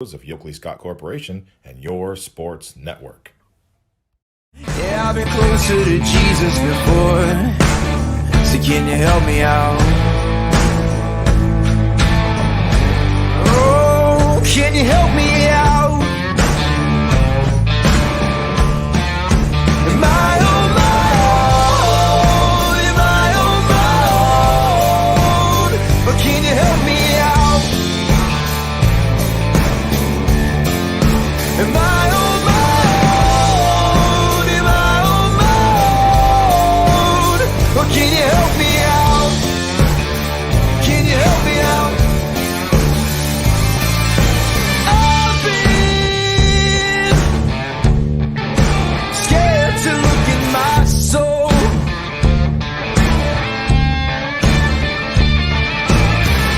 of Yoakley Scott Corporation and your sports network. Yeah, I've been closer to Jesus before, so can you help me out? Oh, can you help me out? Am I on my own? Am I on my own? But can you help me out? Am I on my own? Am I on my own? Or can you help me out? Can you help me out? I've been scared to look in my soul.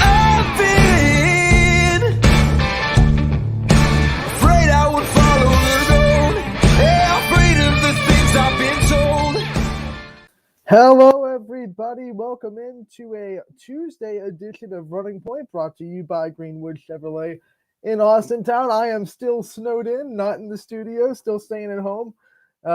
I've been afraid I would follow the road. Yeah, afraid of the things I've been told. Hello, everybody. Welcome into a Tuesday edition of Running Point, brought to you by Greenwood Chevrolet in Austintown. I am still snowed in, not in the studio, still staying at home. We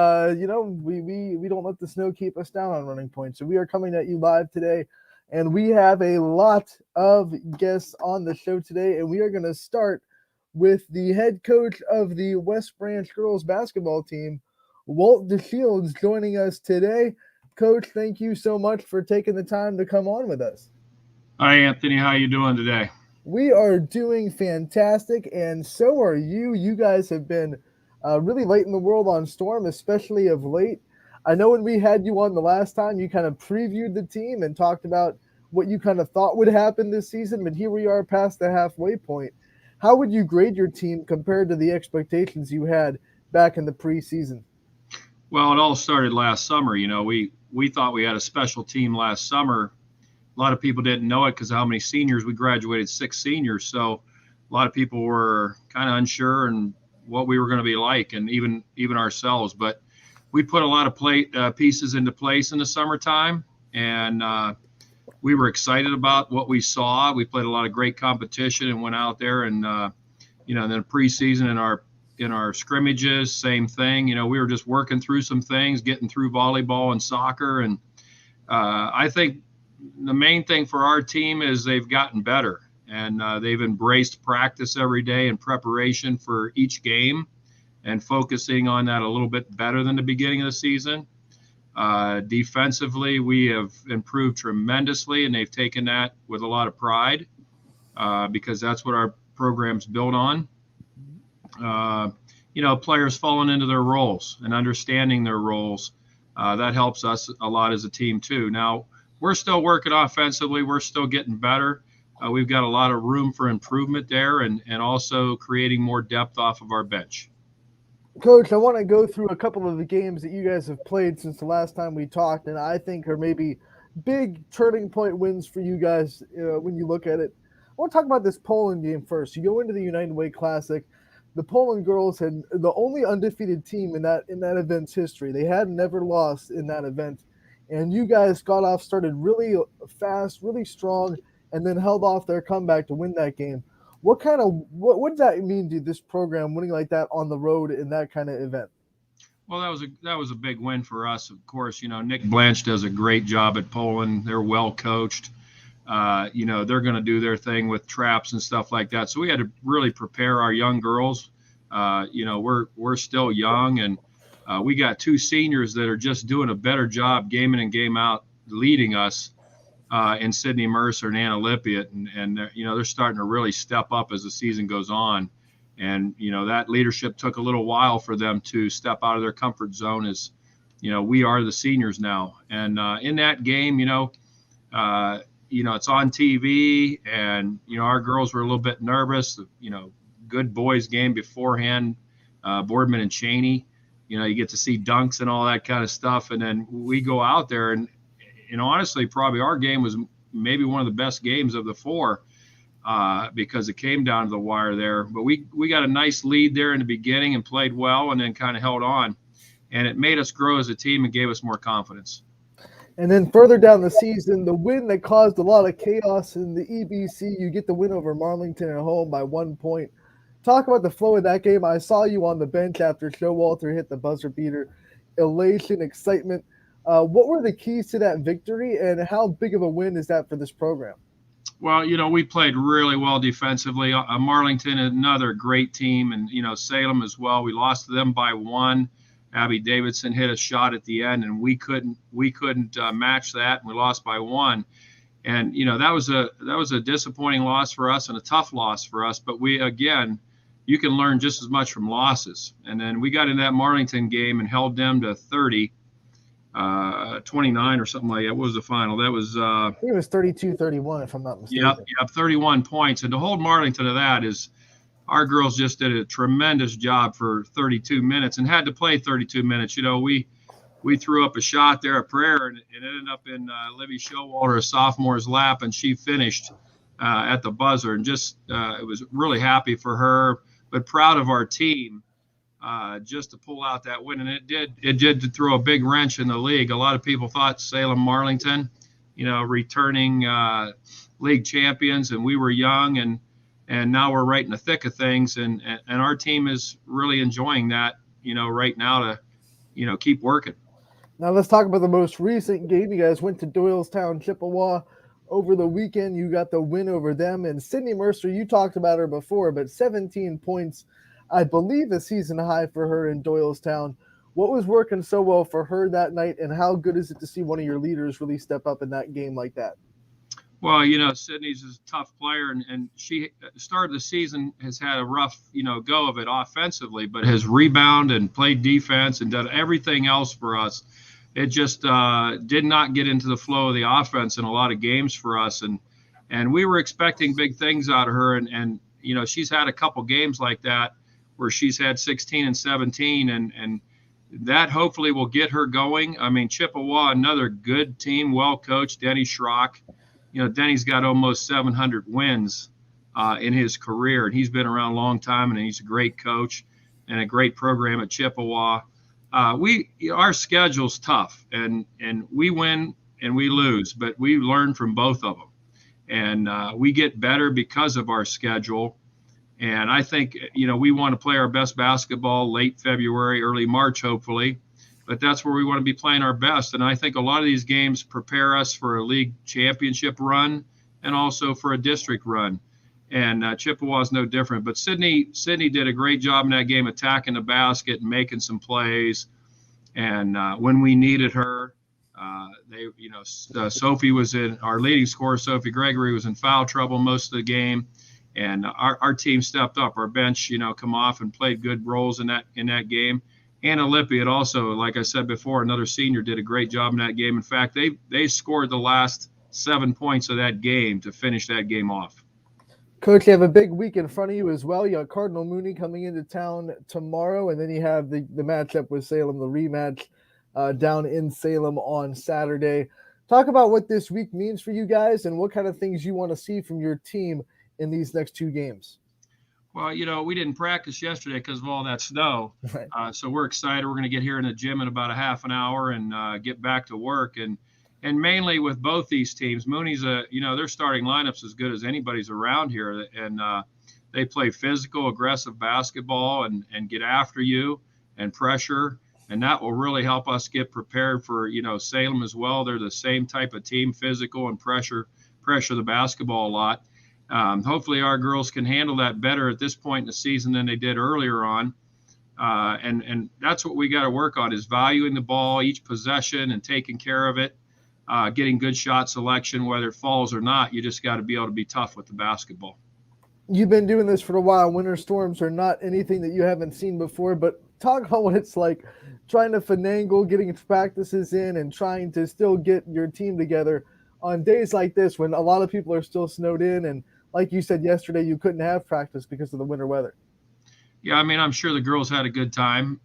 don't let the snow keep us down on Running Point, so we are coming at you live today, and we have a lot of guests on the show today, and we are going to start with the head coach of the West Branch girls basketball team, Walt DeShields, joining us today. Coach, thank you so much for taking the time to come on with us. Hi, Anthony. How you doing today? We are doing fantastic, and so are you. You guys have been really late in the world on Storm, especially of late. I know when we had you on the last time, you kind of previewed the team and talked about what you kind of thought would happen this season, but here we are past the halfway point. How would you grade your team compared to the expectations you had back in the preseason? Well, it all started last summer. You know, we thought we had a special team last summer. A lot of people didn't know it because of how many seniors. We graduated 6 seniors. So a lot of people were kind of unsure and what we were going to be like, and even ourselves. But we put a lot of pieces into place in the summertime, and we were excited about what we saw. We played a lot of great competition and went out there and, then preseason in our scrimmages, same thing. You know, we were just working through some things, getting through volleyball and soccer. And I think the main thing for our team is they've gotten better, and they've embraced practice every day in preparation for each game and focusing on that a little bit better than the beginning of the season. Defensively, we have improved tremendously, and they've taken that with a lot of pride because that's what our program's built on. Players falling into their roles and understanding their roles. That helps us a lot as a team too. Now, we're still working offensively. We're still getting better. We've got a lot of room for improvement there, and also creating more depth off of our bench. Coach, I want to go through a couple of the games that you guys have played since the last time we talked, and I think are maybe big turning point wins for you guys when you look at it. I want to talk about this Poland game first. You go into the United Way Classic. The Poland girls had the only undefeated team in that event's history. They had never lost in that event, and you guys started really fast, really strong, and then held off their comeback to win that game. What does that mean to this program, winning like that on the road in that kind of event? Well, that was a big win for us. Of course, Nick Blanche does a great job at Poland. They're well coached. They're going to do their thing with traps and stuff like that. So we had to really prepare our young girls. We're still young, and we got 2 seniors that are just doing a better job game in and game out leading us in Sydney Mercer and Anna Lippiett. And they're starting to really step up as the season goes on. And, that leadership took a little while for them to step out of their comfort zone as, we are the seniors now. And in that game, it's on TV, and, our girls were a little bit nervous, good boys game beforehand, Boardman and Cheney, you get to see dunks and all that kind of stuff. And then we go out there and honestly, probably our game was maybe one of the best games of the 4 because it came down to the wire there. But we got a nice lead there in the beginning and played well, and then kind of held on. And it made us grow as a team and gave us more confidence. And then further down the season, the win that caused a lot of chaos in the EBC, you get the win over Marlington at home by 1 point. talk about the flow of that game. I saw you on the bench after Showalter hit the buzzer beater. Elation, excitement. What were the keys to that victory, and how big of a win is that for this program? Well, we played really well defensively. Marlington, another great team, and Salem as well. We lost to them by 1. Abby Davidson hit a shot at the end, and we couldn't match that, and we lost by 1. And that was a disappointing loss for us and a tough loss for us. But you can learn just as much from losses. And then we got in that Marlington game and held them to 30. 29 or something like that. What was the final? That was I think it was 32-31, if I'm not mistaken. Yep, 31 points. And to hold Marlington to that is our girls just did a tremendous job for 32 minutes and had to play 32 minutes. We threw up a shot there, a prayer, and it ended up in Libby Showalter, a sophomore's lap, and she finished at the buzzer. And just it was really happy for her, but proud of our team. Just to pull out that win, and it did throw a big wrench in the league. A lot of people thought Salem Marlington, returning league champions, and we were young, and now we're right in the thick of things, and our team is really enjoying that, right now to, keep working. Now let's talk about the most recent game. You guys went to Doylestown, Chippewa over the weekend. You got the win over them, and Sydney Mercer, you talked about her before, but 17 points. I believe a season high for her in Doylestown. What was working so well for her that night, and how good is it to see one of your leaders really step up in that game like that? Well, Sydney's a tough player, and she started the season, has had a rough, go of it offensively, but has rebounded and played defense and done everything else for us. It just did not get into the flow of the offense in a lot of games for us, and we were expecting big things out of her, and she's had a couple games like that where she's had 16 and 17, and that hopefully will get her going. I mean, Chippewa, another good team, well coached. Denny Schrock, Denny's got almost 700 wins in his career, and he's been around a long time, and he's a great coach and a great program at Chippewa. Our schedule's tough, and we win and we lose, but we learn from both of them, and we get better because of our schedule. And I think, we want to play our best basketball late February, early March, hopefully. But that's where we want to be playing our best. And I think a lot of these games prepare us for a league championship run and also for a district run. And Chippewa is no different. But Sydney did a great job in that game, attacking the basket and making some plays. And when we needed her, Sophie was in our leading scorer. Sophie Gregory was in foul trouble most of the game. And our team stepped up. Our bench, come off and played good roles in that game. Anna Lippi had also, like I said before, another senior, did a great job in that game. In fact, they scored the last 7 points of that game to finish that game off. Coach, you have a big week in front of you as well. You got Cardinal Mooney coming into town tomorrow, and then you have the matchup with Salem, the rematch down in Salem on Saturday. Talk about what this week means for you guys and what kind of things you want to see from your team in these next 2 games. Well, we didn't practice yesterday because of all that snow. Right. So we're excited. We're going to get here in the gym in about a half an hour and get back to work. And mainly with both these teams, Mooney's their starting lineup's as good as anybody's around here. And they play physical, aggressive basketball and get after you and pressure. And that will really help us get prepared for, Salem as well. They're the same type of team, physical and pressure the basketball a lot. Hopefully our girls can handle that better at this point in the season than they did earlier on. And that's what we got to work on, is valuing the ball, each possession, and taking care of it, getting good shot selection, whether it falls or not. You just got to be able to be tough with the basketball. You've been doing this for a while. Winter storms are not anything that you haven't seen before, but talk about what it's like trying to finagle, getting practices in, and trying to still get your team together on days like this when a lot of people are still snowed in. And like you said yesterday, you couldn't have practice because of the winter weather. Yeah, I mean, I'm sure the girls had a good time,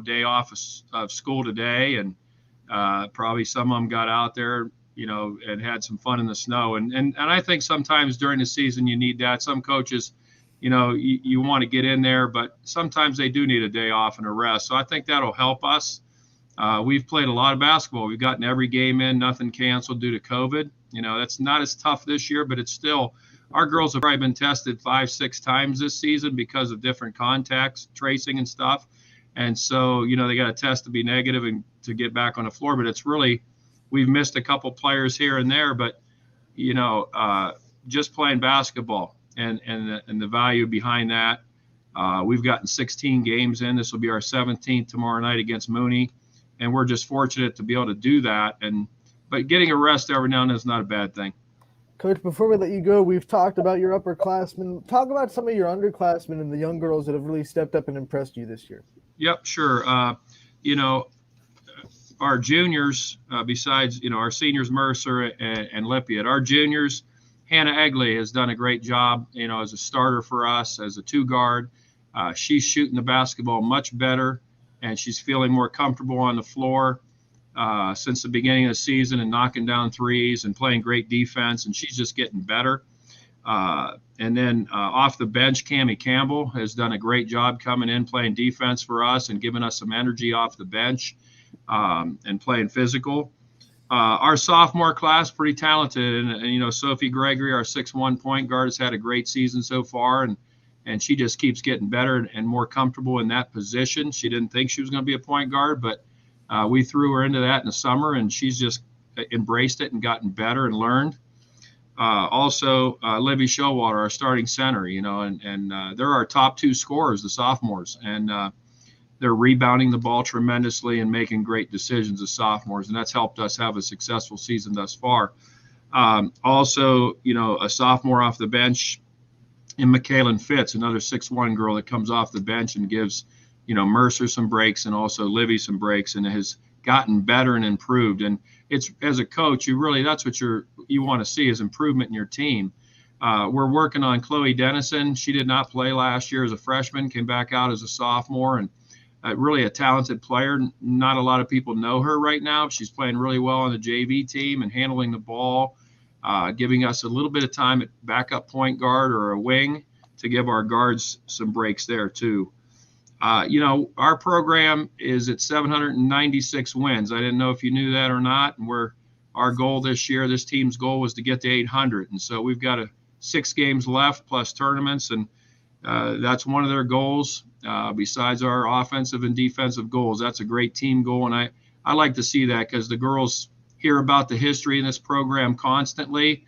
day off of school today, and probably some of them got out there, and had some fun in the snow. And I think sometimes during the season you need that. Some coaches, you want to get in there, but sometimes they do need a day off and a rest. So I think that'll help us. We've played a lot of basketball. We've gotten every game in, nothing canceled due to COVID. That's not as tough this year, but it's still our girls have probably been tested 5-6 times this season because of different contacts, tracing and stuff. And so, they got a test to be negative and to get back on the floor. But it's really, we've missed a couple players here and there, but, just playing basketball and the value behind that. We've gotten 16 games in. This will be our 17th tomorrow night against Mooney. And we're just fortunate to be able to do that. But getting a rest every now and then is not a bad thing. Coach, before we let you go, we've talked about your upperclassmen. Talk about some of your underclassmen and the young girls that have really stepped up and impressed you this year. Yep, sure. Our juniors, besides, our seniors, Mercer and Lippiett, our juniors, Hannah Egley has done a great job, as a starter for us, as a two guard. She's shooting the basketball much better, and she's feeling more comfortable on the floor since the beginning of the season and knocking down threes and playing great defense, and she's just getting better. And then off the bench, Cammie Campbell has done a great job coming in, playing defense for us and giving us some energy off the bench and playing physical. Our sophomore class, pretty talented. And Sophie Gregory, our 6'1" point guard, has had a great season so far. And she just keeps getting better and more comfortable in that position. She didn't think she was going to be a point guard, but we threw her into that in the summer, and she's just embraced it and gotten better and learned. Also, Libby Showalter, our starting center, and they're our top two scorers, the sophomores, and they're rebounding the ball tremendously and making great decisions as sophomores, and that's helped us have a successful season thus far. Also, a sophomore off the bench in Michaelin Fitz, another 6'1" girl that comes off the bench and gives, Mercer some breaks and also Libby some breaks, and has gotten better and improved. And it's, as a coach, that's what you want to see is improvement in your team. We're working on Chloe Denison. She did not play last year as a freshman, came back out as a sophomore, and really a talented player. Not a lot of people know her right now. She's playing really well on the JV team and handling the ball, giving us a little bit of time at backup point guard or a wing to give our guards some breaks there too. Our program is at 796 wins. I didn't know if you knew that or not. And our goal this year, this team's goal was to get to 800. And so we've got 6 games left plus tournaments. And that's one of their goals. Besides our offensive and defensive goals, that's a great team goal. And I like to see that because the girls hear about the history in this program constantly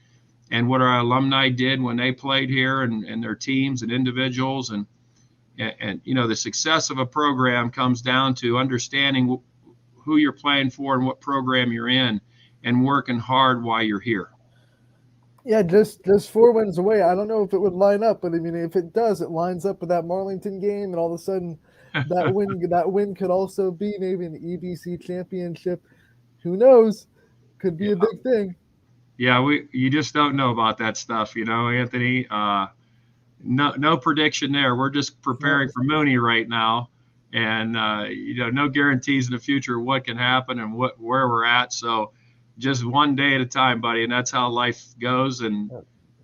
and what our alumni did when they played here and their teams and individuals. And the success of a program comes down to understanding who you're playing for and what program you're in and working hard while you're here. Yeah, just 4 wins away. I don't know if it would line up, but I mean, if it does, it lines up with that Marlington game, and all of a sudden that win could also be maybe an EBC championship. Who knows? Could be a big thing. Yeah, you just don't know about that stuff, Anthony. No prediction there. We're just preparing for Mooney right now, and no guarantees in the future of what can happen and where we're at. So just one day at a time, buddy, and that's how life goes. And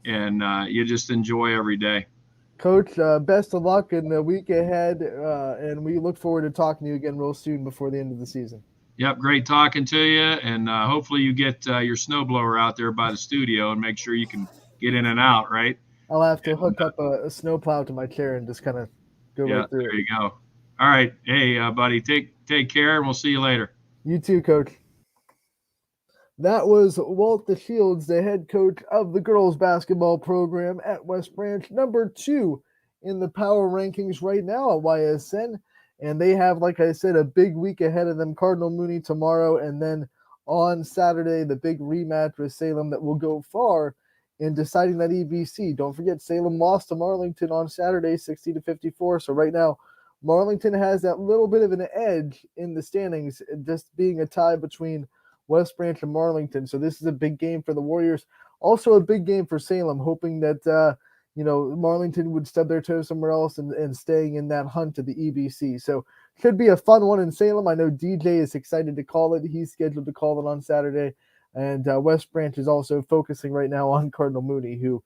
you just enjoy every day. Coach, best of luck in the week ahead, and we look forward to talking to you again real soon before the end of the season. Yep, great talking to you, and hopefully you get your snowblower out there by the studio and make sure you can get in and out, right? I'll have to hook up a snowplow to my chair and just kind of go right through. There you go. All right. Hey, buddy, take care, and we'll see you later. You too, Coach. That was Walt DeShields, the head coach of the girls basketball program at West Branch, number 2 in the power rankings right now at YSN. And they have, like I said, a big week ahead of them. Cardinal Mooney tomorrow, and then on Saturday, the big rematch with Salem that will go far in deciding that EBC. Don't forget, Salem lost to Marlington on Saturday, 60-54. So right now, Marlington has that little bit of an edge in the standings, just being a tie between West Branch and Marlington. So this is a big game for the Warriors. Also a big game for Salem, hoping that Marlington would stub their toe somewhere else and staying in that hunt to the EBC. So should be a fun one in Salem. I know DJ is excited to call it. He's scheduled to call it on Saturday. And West Branch is also focusing right now on Cardinal Mooney, who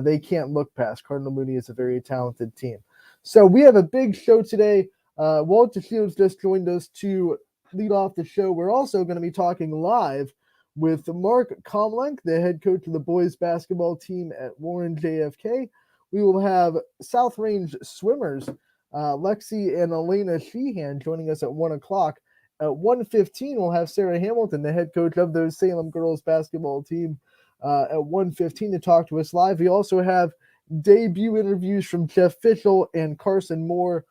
they can't look past. Cardinal Mooney is a very talented team. So we have a big show today. Walt DeShields just joined us to lead off the show. We're also going to be talking live with Mark Comlenk, the head coach of the boys basketball team at Warren JFK. We will have South Range swimmers, Lexi and Elena Sheehan, joining us at 1 o'clock. At 1:15, we'll have Sarah Hamilton, the head coach of those Salem girls basketball team, at 1:15 to talk to us live. We also have debut interviews from Jeff Fishel and Carson Moore.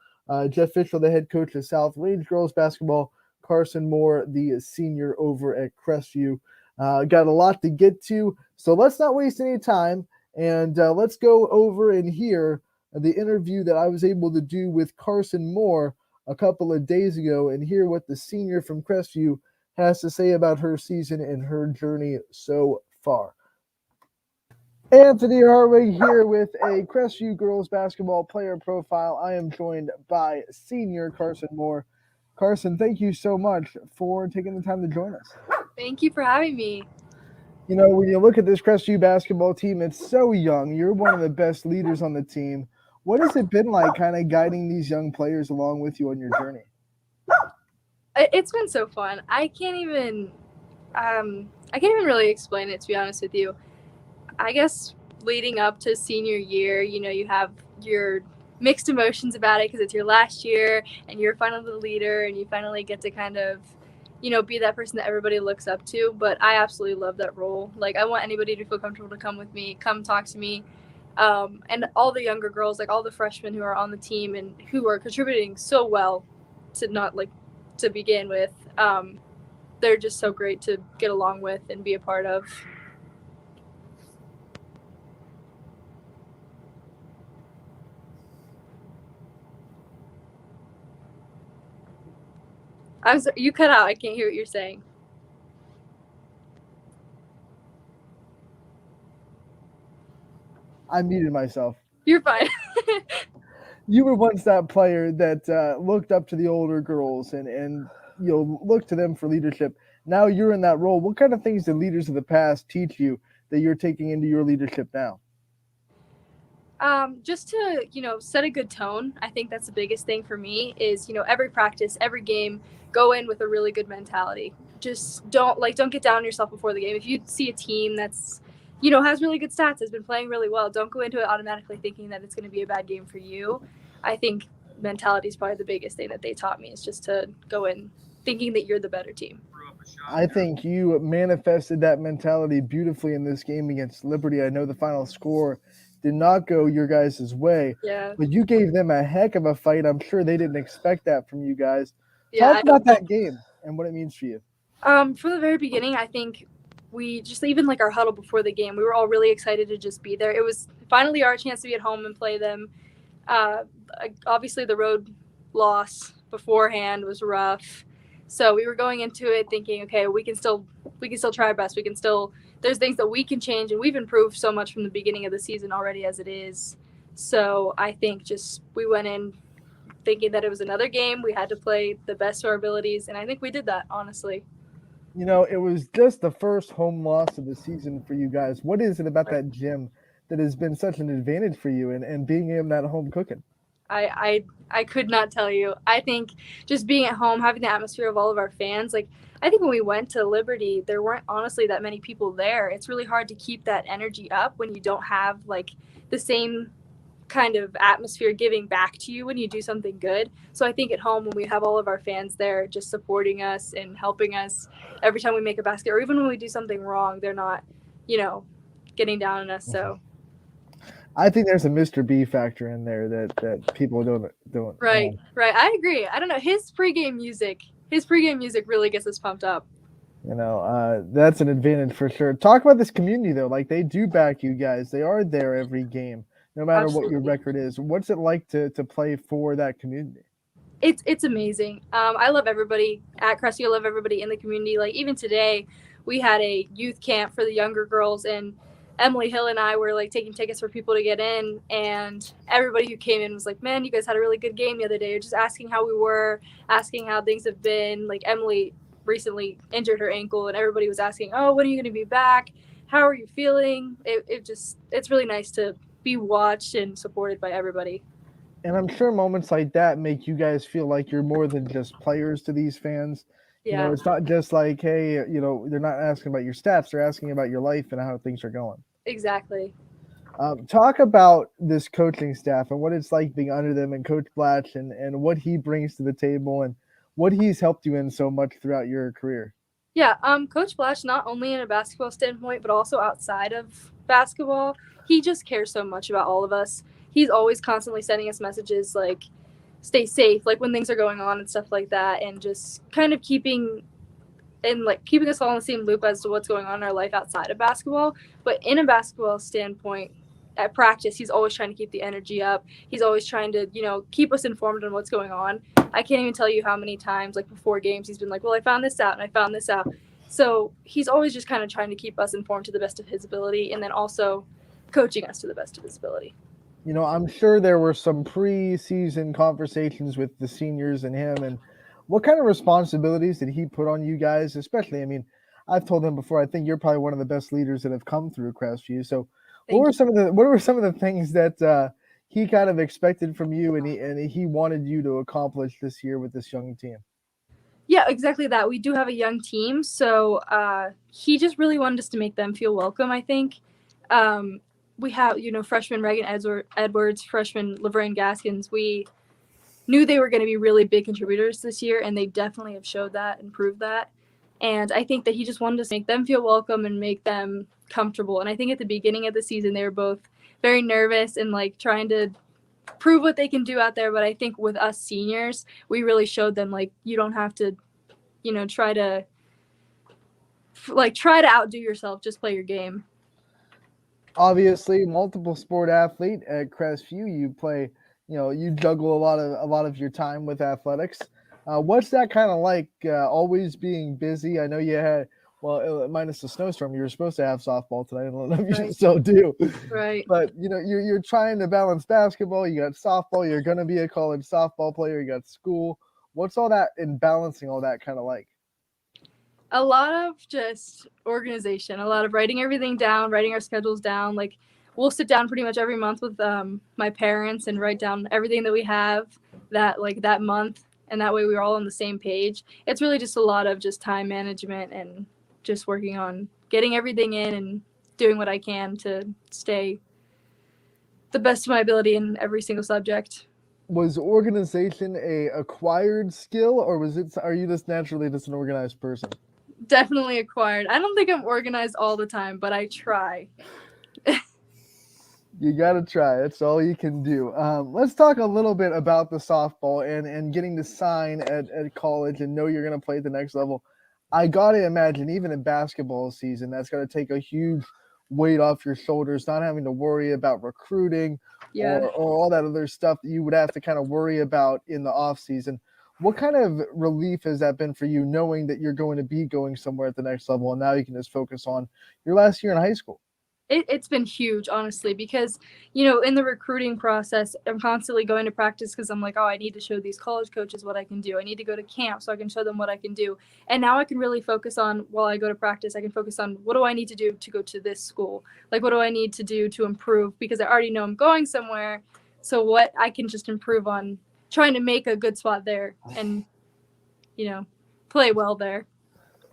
Jeff Fishel, the head coach of South Range girls basketball, Carson Moore, the senior over at Crestview. Got a lot to get to, so let's not waste any time, and let's go over and hear the interview that I was able to do with Carson Moore a couple of days ago and hear what the senior from Crestview has to say about her season and her journey so far. Anthony Harwig here with a Crestview girls basketball player profile. I am joined by senior Carson Moore. Carson, thank you so much for taking the time to join us. Thank you for having me. You know, when you look at this Crestview basketball team, it's so young. You're one of the best leaders on the team. What has it been like kind of guiding these young players along with you on your journey? It's been so fun. I can't even really explain it, to be honest with you. I guess leading up to senior year, you know, you have your mixed emotions about it because it's your last year and you're finally the leader and you finally get to kind of, you know, be that person that everybody looks up to. But I absolutely love that role. Like, I want anybody to feel comfortable to come with me, come talk to me. And all the younger girls, like all the freshmen who are on the team and who are contributing so well to begin with, they're just so great to get along with and be a part of. I'm sorry, you cut out. I can't hear what you're saying. I muted myself. You're fine. You were once that player that looked up to the older girls and you know, looked to them for leadership. Now you're in that role. What kind of things did leaders of the past teach you that you're taking into your leadership now? Just to, you know, set a good tone. I think that's the biggest thing for me is, you know, every practice, every game, go in with a really good mentality. Just don't get down on yourself before the game. If you see a team that's, you know, has really good stats, has been playing really well, don't go into it automatically thinking that it's going to be a bad game for you. I think mentality is probably the biggest thing that they taught me, is just to go in thinking that you're the better team. I think you manifested that mentality beautifully in this game against Liberty. I know the final score did not go your guys' way, Yeah. but you gave them a heck of a fight. I'm sure they didn't expect that from you guys. Yeah, Talk about that game and what it means for you. From the very beginning, I think we just, even like our huddle before the game, we were all really excited to just be there. It was finally our chance to be at home and play them. Obviously, the road loss beforehand was rough, so we were going into it thinking, okay, we can still try our best. There's things that we can change, and we've improved so much from the beginning of the season already as it is. So I think just we went in thinking that it was another game. We had to play the best of our abilities, and I think we did that, honestly. You know, it was just the first home loss of the season for you guys. What is it about that gym that has been such an advantage for you and being in that home cooking? I could not tell you. I think just being at home, having the atmosphere of all of our fans, like I think when we went to Liberty, there weren't honestly that many people there. It's really hard to keep that energy up when you don't have like the same kind of atmosphere giving back to you when you do something good. So I think at home, when we have all of our fans there just supporting us and helping us every time we make a basket, or even when we do something wrong, they're not, you know, getting down on us. So I think there's a Mr. B factor in there that people don't. Right. I agree. I don't know. His pregame music really gets us pumped up. You know, that's an advantage for sure. Talk about this community though. Like, they do back you guys. They are there every game, no matter Absolutely. what your record is. What's it like to play for that community? It's amazing. I love everybody at Crestview. I love everybody in the community. Like, even today, we had a youth camp for the younger girls, and Emily Hill and I were like taking tickets for people to get in, and everybody who came in was like, man, you guys had a really good game the other day. Or just asking how we were, asking how things have been. Like, Emily recently injured her ankle, and everybody was asking, oh, when are you going to be back? How are you feeling? It's really nice to be watched and supported by everybody. And I'm sure moments like that make you guys feel like you're more than just players to these fans. You know, Yeah, it's not just like, hey, they're not asking about your stats; they're asking about your life and how things are going. exactly. Talk about this coaching staff and what it's like being under them and Coach Blatch and what he brings to the table and what he's helped you in so much throughout your career. Yeah, Coach Blash, not only in a basketball standpoint, but also outside of basketball, he just cares so much about all of us. He's always constantly sending us messages like, stay safe, like when things are going on and stuff like that, and just kind of keeping us all in the same loop as to what's going on in our life outside of basketball. But in a basketball standpoint, at practice, he's always trying to keep the energy up. He's always trying to, keep us informed on what's going on. I can't even tell you how many times, like before games, he's been like, well, I found this out and I found this out. So he's always just kind of trying to keep us informed to the best of his ability, and then also coaching us to the best of his ability. I'm sure there were some pre-season conversations with the seniors and him, and what kind of responsibilities did he put on you guys? Especially, I mean, I've told him before, I think you're probably one of the best leaders that have come through Crestview. So, Thank you. what were some of the things that he kind of expected from you, and he wanted you to accomplish this year with this young team? Yeah, exactly that. We do have a young team, so he just really wanted us to make them feel welcome, I think. We have, freshman Reagan Edwards, freshman Laverne Gaskins. We knew they were going to be really big contributors this year, and they definitely have showed that and proved that. And I think that he just wanted us to make them feel welcome and make them comfortable. And I think at the beginning of the season, they were both very nervous and like trying to prove what they can do out there. But I think with us seniors, we really showed them like you don't have to, try to outdo yourself. Just play your game. Obviously, multiple sport athlete at Crestview. You play, you juggle a lot of your time with athletics. What's that kind of like? Always being busy. I know you had, well, minus the snowstorm, you were supposed to have softball tonight. I don't know if you Right. still do, Right. but you're trying to balance basketball. You got softball. You're going to be a college softball player. You got school. What's all that and balancing all that kind of like? A lot of just organization, a lot of writing everything down, writing our schedules down. Like we'll sit down pretty much every month with my parents and write down everything that we have that month, and that way we were all on the same page. It's really just a lot of just time management and just working on getting everything in and doing what I can to stay the best of my ability in every single subject. Was organization a acquired skill, or are you just naturally just an organized person? Definitely acquired. I don't think I'm organized all the time, but I try. You gotta try. That's all you can do. Let's talk a little bit about the softball and getting to sign at college and know you're gonna play at the next level. I gotta imagine, even in basketball season, that's gonna take a huge weight off your shoulders, not having to worry about recruiting Yeah. or all that other stuff that you would have to kind of worry about in the off season. What kind of relief has that been for you, knowing that you're going to be going somewhere at the next level, and now you can just focus on your last year in high school? It's been huge, honestly, because, in the recruiting process, I'm constantly going to practice because I'm like, oh, I need to show these college coaches what I can do. I need to go to camp so I can show them what I can do. And now I can really focus on, while I go to practice, I can focus on what do I need to do to go to this school? Like, what do I need to do to improve? Because I already know I'm going somewhere. So what I can just improve on trying to make a good spot there and, play well there.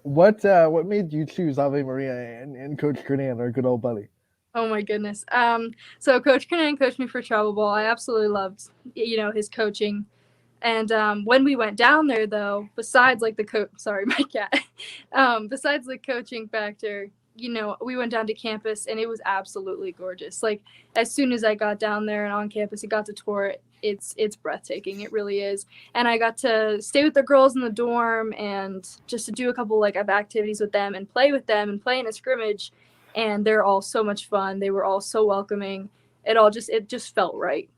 What made you choose Ave Maria and Coach Kernan, our good old buddy? Oh my goodness. So Coach Canton coached me for travel ball. I absolutely loved, his coaching. And when we went down there, though, besides like sorry, my cat. Besides the coaching factor, we went down to campus and it was absolutely gorgeous. Like as soon as I got down there and on campus and got to tour it, it's breathtaking. It really is. And I got to stay with the girls in the dorm and just to do a couple of activities with them and play in a scrimmage. And they're all so much fun. They were all so welcoming. It just felt right.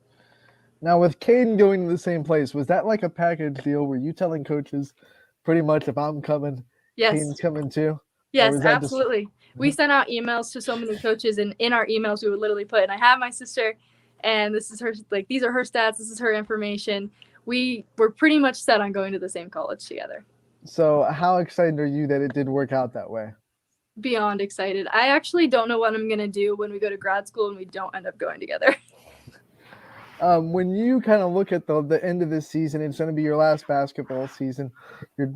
Now, with Caden going to the same place, was that like a package deal? Were you telling coaches pretty much if I'm coming, Yes. Caden's coming too? Yes, absolutely. We sent out emails to so many coaches, and in our emails, we would literally put, and I have my sister, and this is her, these are her stats, this is her information. We were pretty much set on going to the same college together. So how excited are you that it did work out that way? Beyond excited. I actually don't know what I'm going to do when we go to grad school and we don't end up going together. When you kind of look at the end of this season, it's going to be your last basketball season.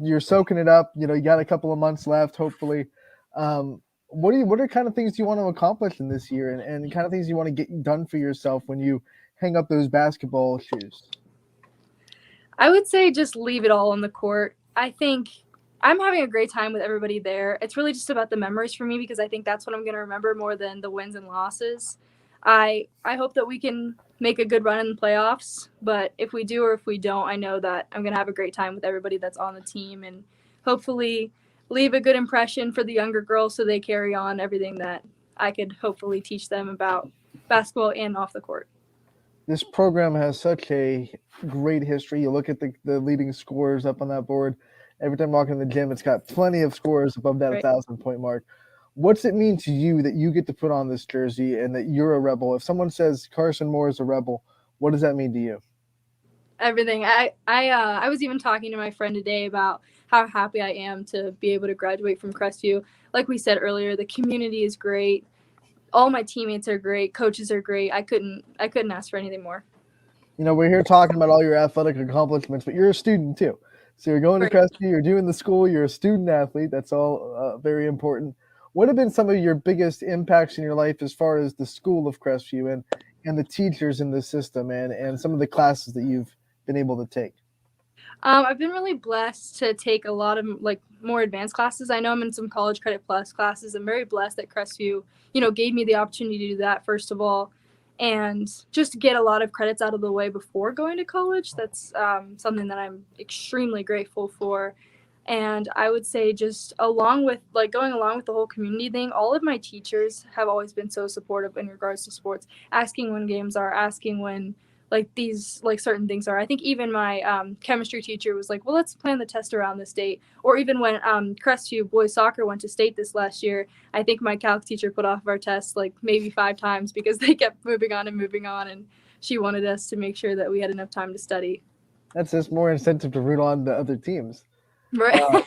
You're soaking it up. You got a couple of months left, hopefully. What are kind of things you want to accomplish in this year, and kind of things you want to get done for yourself when you hang up those basketball shoes? I would say just leave it all on the court. I think I'm having a great time with everybody there. It's really just about the memories for me because I think that's what I'm going to remember more than the wins and losses. I hope that we can make a good run in the playoffs, but if we do or if we don't, I know that I'm going to have a great time with everybody that's on the team and hopefully leave a good impression for the younger girls so they carry on everything that I could hopefully teach them about basketball and off the court. This program has such a great history. You look at the leading scores up on that board. Every time I walk in the gym, it's got plenty of scores above that Right. 1,000-point mark. What's it mean to you that you get to put on this jersey and that you're a Rebel? If someone says Carson Moore is a Rebel, what does that mean to you? Everything. I was even talking to my friend today about how happy I am to be able to graduate from Crestview. Like we said earlier, the community is great. All my teammates are great. Coaches are great. I couldn't ask for anything more. We're here talking about all your athletic accomplishments, but you're a student too. So you're going to Right. Crestview, you're doing the school, you're a student athlete. That's all very important. What have been some of your biggest impacts in your life as far as the school of Crestview and the teachers in the system and some of the classes that you've been able to take? I've been really blessed to take a lot of more advanced classes. I know I'm in some college credit plus classes. I'm very blessed that Crestview, gave me the opportunity to do that first of all, and just to get a lot of credits out of the way before going to college. That's something that I'm extremely grateful for. And I would say just going along with the whole community thing, all of my teachers have always been so supportive in regards to sports, asking when games are, asking when these certain things are. I think even my chemistry teacher was like, well, let's plan the test around this date. Or even when Crestview boys soccer went to state this last year, I think my calc teacher put off our test maybe 5 times because they kept moving on, and she wanted us to make sure that we had enough time to study. That's just more incentive to root on the other teams. Right.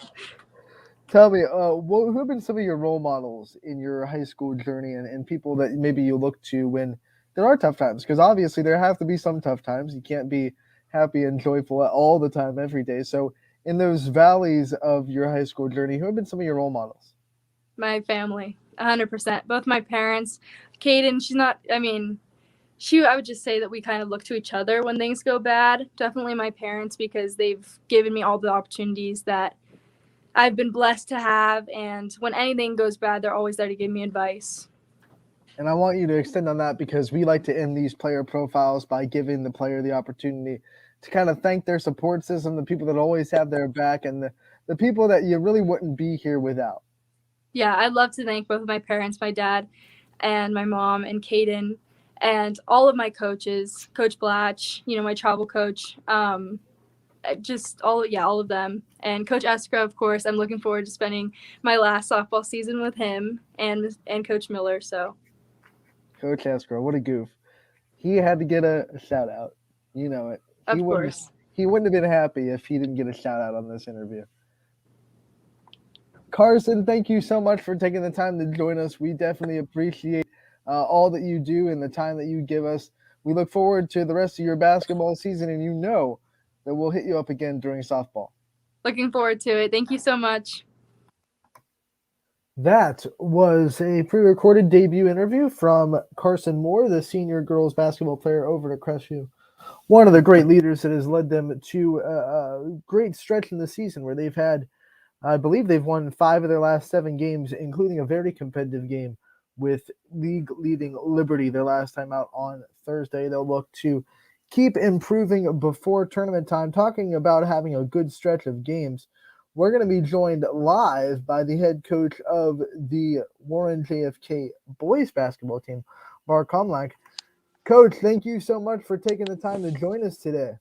Tell me, who have been some of your role models in your high school journey and people that maybe you look to when there are tough times? Because obviously there have to be some tough times. You can't be happy and joyful all the time every day. So in those valleys of your high school journey, who have been some of your role models? My family, 100%. Both my parents. Kaden, I would just say that we kind of look to each other when things go bad. Definitely my parents, because they've given me all the opportunities that I've been blessed to have. And when anything goes bad, they're always there to give me advice. And I want you to extend on that because we like to end these player profiles by giving the player the opportunity to kind of thank their support system, the people that always have their back, and the people that you really wouldn't be here without. Yeah, I'd love to thank both of my parents, my dad and my mom and Kaden, and all of my coaches, Coach Blatch, my travel coach, just all of them. And Coach Eskra, of course. I'm looking forward to spending my last softball season with him and Coach Miller. So Coach Eskra, what a goof. He had to get a shout out. You know it. of course. He wouldn't have been happy if he didn't get a shout out on this interview. Carson, thank you so much for taking the time to join us. We definitely appreciate all that you do and the time that you give us. We look forward to the rest of your basketball season, and that we'll hit you up again during softball. Looking forward to it. Thank you so much. That was a pre-recorded debut interview from Carson Moore, the senior girls basketball player over at Crestview. One of the great leaders that has led them to a great stretch in the season where they've had, I believe they've won 5 of their last 7 games, including a very competitive game with league-leading Liberty their last time out on Thursday. They'll look to keep improving before tournament time. Talking about having a good stretch of games, we're going to be joined live by the head coach of the Warren JFK boys basketball team, Mark Comlack. Coach, thank you so much for taking the time to join us today.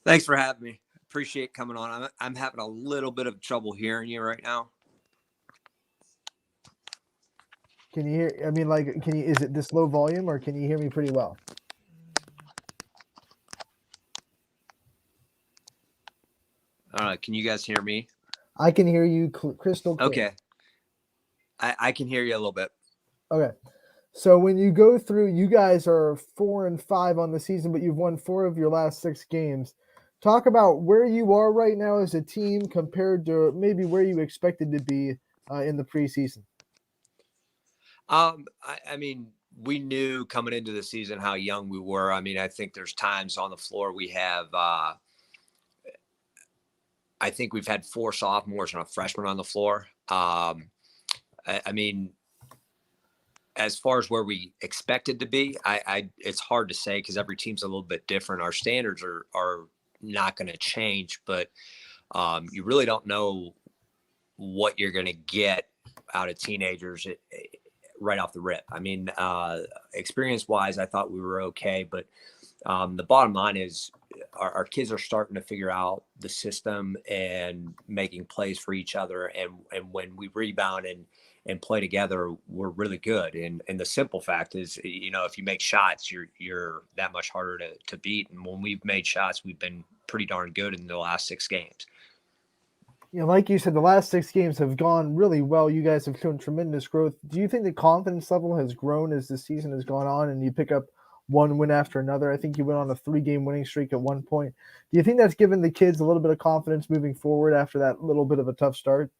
Thanks for having me. Appreciate coming on. I'm having a little bit of trouble hearing you right now. Can you hear? Is it this low volume or can you hear me pretty well? Can you guys hear me? I can hear you crystal clear. Okay. I can hear you a little bit. Okay. So when you go through, you guys are 4-5 on the season, but you've won 4 of your last 6 games. Talk about where you are right now as a team compared to maybe where you expected to be in the preseason. I mean, we knew coming into the season how young we were. I mean, I think there's times on the floor we have. I think we've had 4 sophomores and a freshman on the floor. I mean, as far as where we expected to be, it's hard to say because every team's a little bit different. Our standards are not going to change, but you really don't know what you're going to get out of teenagers right off the rip. I mean, experience wise, I thought we were okay, but the bottom line is our kids are starting to figure out the system and making plays for each other. And when we rebound and play together, we're really good. And the simple fact is, if you make shots, you're that much harder to beat. And when we've made shots, we've been pretty darn good in the last 6 games. Like you said, the last 6 games have gone really well. You guys have shown tremendous growth. Do you think the confidence level has grown as the season has gone on and you pick up one win after another? I think you went on a 3-game winning streak at one point. Do you think that's given the kids a little bit of confidence moving forward after that little bit of a tough start?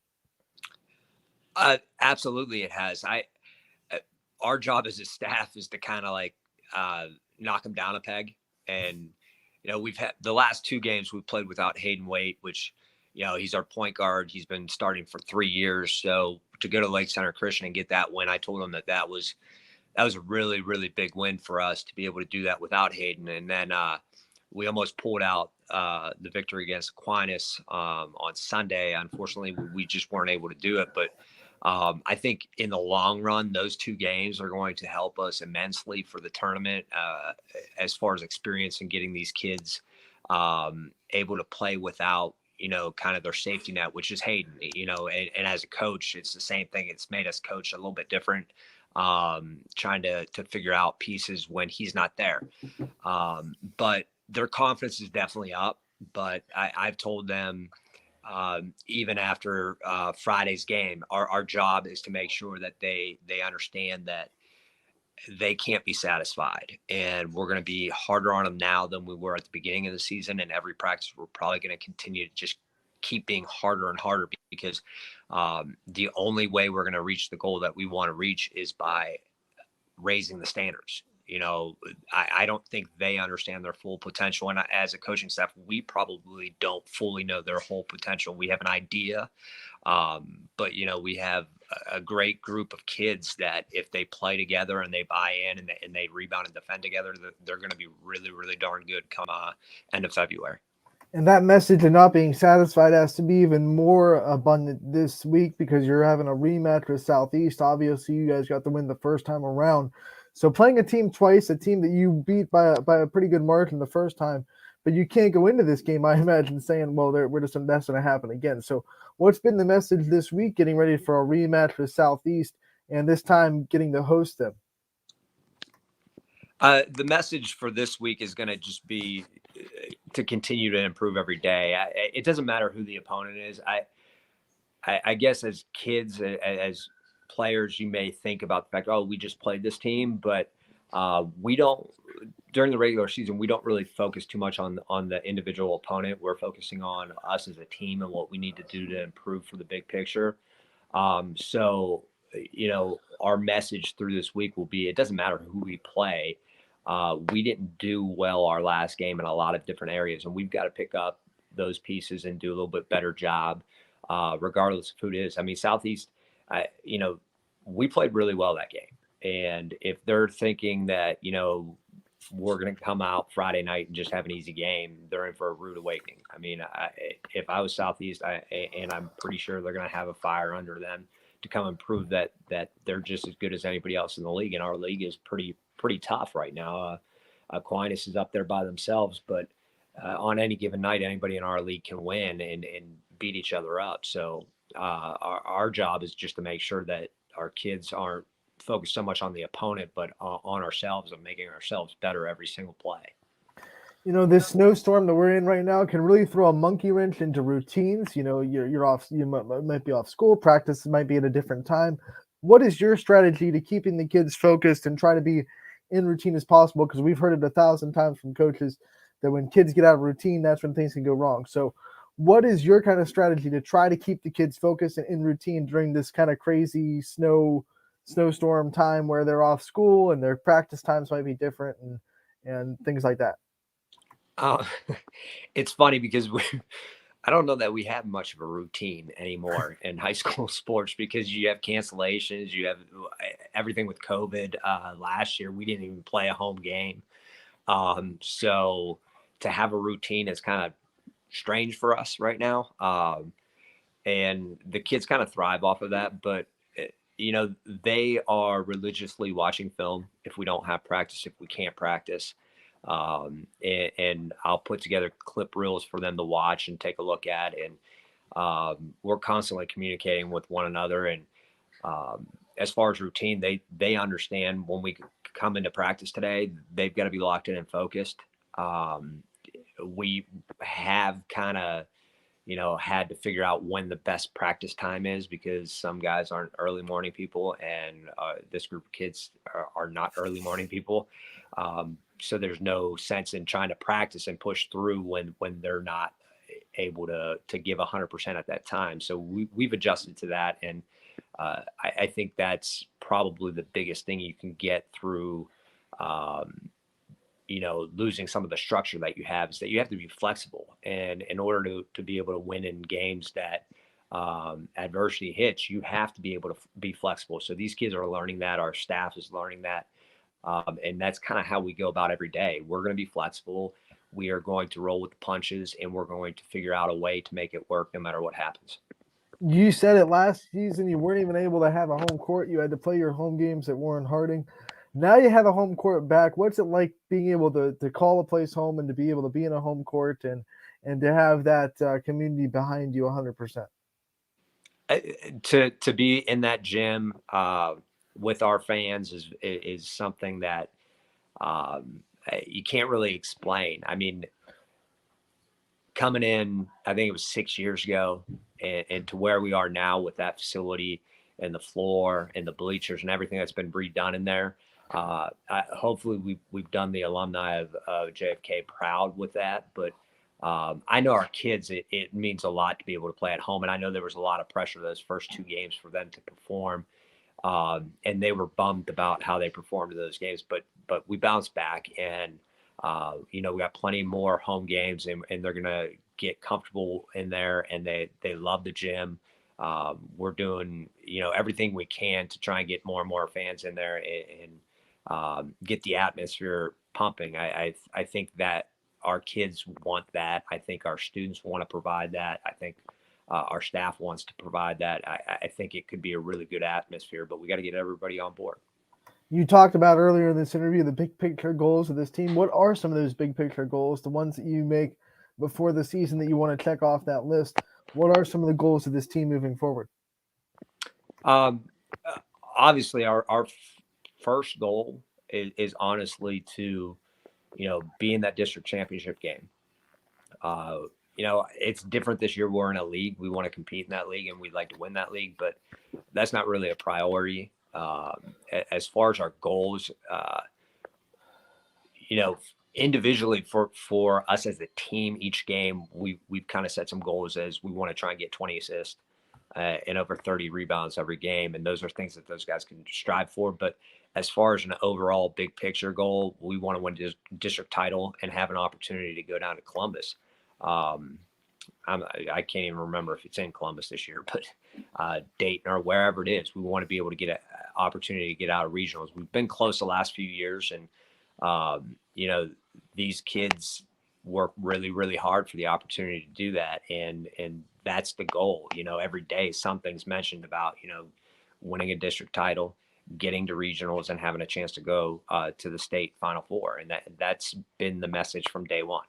Absolutely, it has. Our job as a staff is to kind of knock them down a peg. And, we've had the last 2 games we've played without Hayden Waite, which, he's our point guard. He's been starting for 3 years. So to go to Lake Center Christian and get that win, I told him that was a really, really big win for us to be able to do that without Hayden. And then we almost pulled out the victory against Aquinas on Sunday. Unfortunately, we just weren't able to do it. But I think in the long run, those 2 games are going to help us immensely for the tournament as far as experience and getting these kids able to play without, kind of their safety net, which is Hayden, and as a coach, it's the same thing. It's made us coach a little bit different, trying to figure out pieces when he's not there. But their confidence is definitely up. But I've told them, even after Friday's game, our job is to make sure that they understand that they can't be satisfied, and we're going to be harder on them now than we were at the beginning of the season. And every practice, we're probably going to continue to just keep being harder and harder because the only way we're going to reach the goal that we want to reach is by raising the standards. I don't think they understand their full potential. And as a coaching staff, we probably don't fully know their whole potential. We have an idea, but, we have a great group of kids that if they play together and they buy in and they rebound and defend together, they're going to be really, really darn good come end of February. And that message of not being satisfied has to be even more abundant this week because you're having a rematch with Southeast. Obviously, you guys got the win the first time around. So playing a team twice, a team that you beat by a pretty good margin the first time, but you can't go into this game, I imagine, saying, well, that's going to happen again. So what's been the message this week, getting ready for a rematch with Southeast, and this time getting to host them? The message for this week is going to just be to continue to improve every day. It doesn't matter who the opponent is. I guess as kids, as players, you may think about the fact, oh, we just played this team, but we don't. During the regular season, we don't really focus too much on the individual opponent. We're focusing on us as a team and what we need to do to improve for the big picture. So, our message through this week will be, it doesn't matter who we play. We didn't do well our last game in a lot of different areas, and we've got to pick up those pieces and do a little bit better job, regardless of who it is. I mean, Southeast, we played really well that game. And if they're thinking that, we're going to come out Friday night and just have an easy game, they're in for a rude awakening. I mean, if I was Southeast, and I'm pretty sure they're going to have a fire under them to come and prove that they're just as good as anybody else in the league. And our league is pretty tough right now. Aquinas is up there by themselves, but on any given night, anybody in our league can win and beat each other up. So our job is just to make sure that our kids aren't focused so much on the opponent, but on ourselves and making ourselves better every single play. This snowstorm that we're in right now can really throw a monkey wrench into routines. You're off, you might be off school, practice might be at a different time. what is your strategy to keeping the kids focused and try to be in routine as possible? Because we've heard it 1,000 times from coaches that when kids get out of routine, that's when things can go wrong. So what is your kind of strategy to try to keep the kids focused and in routine during this kind of crazy snowstorm time where they're off school and their practice times might be different and things like that? It's funny because I don't know that we have much of a routine anymore in high school sports because you have cancellations, you have everything with COVID. Last year, we didn't even play a home game. So to have a routine is kind of strange for us right now. And the kids kind of thrive off of that. But, they are religiously watching film if we don't have practice, if we can't practice. And I'll put together clip reels for them to watch and take a look at. And we're constantly communicating with one another. And as far as routine, they understand when we come into practice today, they've got to be locked in and focused. We have kind of, had to figure out when the best practice time is because some guys aren't early morning people and this group of kids are not early morning people. So there's no sense in trying to practice and push through when they're not able to give 100% at that time. So we've adjusted to that. And I think that's probably the biggest thing you can get through, losing some of the structure that you have is that you have to be flexible. And in order to be able to win in games that adversity hits, you have to be able to be flexible. So these kids are learning that. Our staff is learning that. And that's kind of how we go about every day. We're going to be flexible. We are going to roll with the punches, and we're going to figure out a way to make it work no matter what happens. You said it last season, you weren't even able to have a home court. You had to play your home games at Warren Harding. Now you have a home court back. What's it like being able to call a place home and to be able to be in a home court and to have that community behind you 100%? To be in that gym with our fans is something that you can't really explain. I mean, coming in, I think it was 6 years ago, and to where we are now with that facility and the floor and the bleachers and everything that's been redone in there. Hopefully we've done the alumni of JFK proud with that, but I know our kids, it means a lot to be able to play at home. And I know there was a lot of pressure those first 2 games for them to perform. And they were bummed about how they performed in those games, but we bounced back and, we got plenty more home games and they're going to get comfortable in there and they love the gym. We're doing, everything we can to try and get more and more fans in there and get the atmosphere pumping. I think that our kids want that. I think our students want to provide that. I think our staff wants to provide that. I think it could be a really good atmosphere, but we got to get everybody on board. You talked about earlier in this interview the big picture goals of this team. What are some of those big picture goals, the ones that you make before the season that you want to check off that list? What are some of the goals of this team moving forward? Obviously, our first goal is honestly to, be in that district championship game. It's different this year. We're in a league. We want to compete in that league and we'd like to win that league, but that's not really a priority. As far as our goals, individually for us as a team, each game, we've kind of set some goals as we want to try and get 20 assists and over 30 rebounds every game. And those are things that those guys can strive for. But as far as an overall big picture goal, we want to win district title and have an opportunity to go down to Columbus. I can't even remember if it's in Columbus this year, but Dayton or wherever it is, we want to be able to get an opportunity to get out of regionals. We've been close the last few years, and these kids work really, really hard for the opportunity to do that, and that's the goal. Every day something's mentioned about winning a district title, getting to regionals, and having a chance to go to the state Final Four, and that's been the message from day one.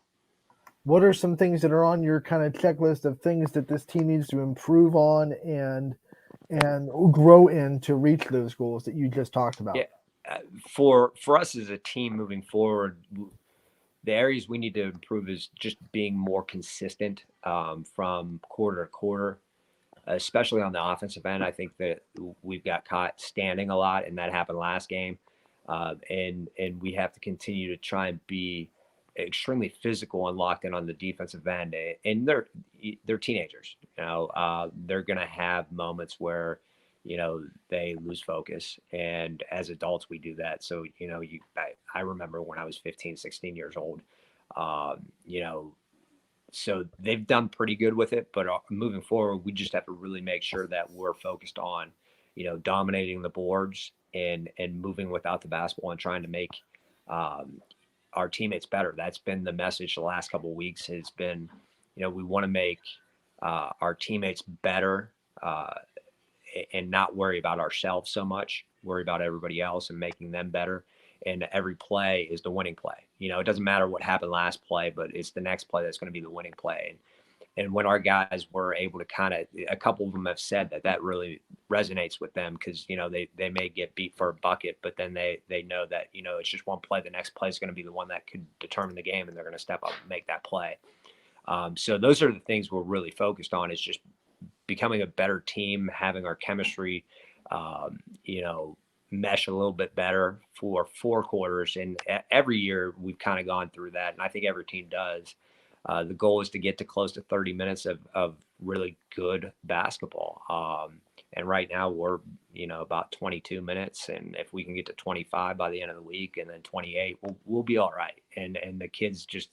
What are some things that are on your kind of checklist of things that this team needs to improve on and grow in to reach those goals that you just talked about? Yeah, for us as a team moving forward, the areas we need to improve is just being more consistent from quarter to quarter. especially on the offensive end. I think that we've got caught standing a lot, and that happened last game. And we have to continue to try and be extremely physical and locked in on the defensive end. And they're teenagers, they're going to have moments where, they lose focus. And as adults, we do that. So, I remember when I was 15, 16 years old, so they've done pretty good with it, but moving forward, we just have to really make sure that we're focused on, dominating the boards and moving without the basketball and trying to make our teammates better. That's been the message the last couple of weeks. Has been, we want to make our teammates better and not worry about ourselves so much, worry about everybody else and making them better. And every play is the winning play. It doesn't matter what happened last play, but it's the next play that's going to be the winning play. And when our guys were able to a couple of them have said that really resonates with them, because, they may get beat for a bucket, but then they know that, it's just one play. The next play is going to be the one that could determine the game, and they're going to step up and make that play. So those are the things we're really focused on, is just becoming a better team, having our chemistry, mesh a little bit better for 4 quarters. And every year we've kind of gone through that. And I think every team does. The goal is to get to close to 30 minutes of really good basketball. And right now we're, about 22 minutes. And if we can get to 25 by the end of the week, and then 28, we'll be all right. And the kids just,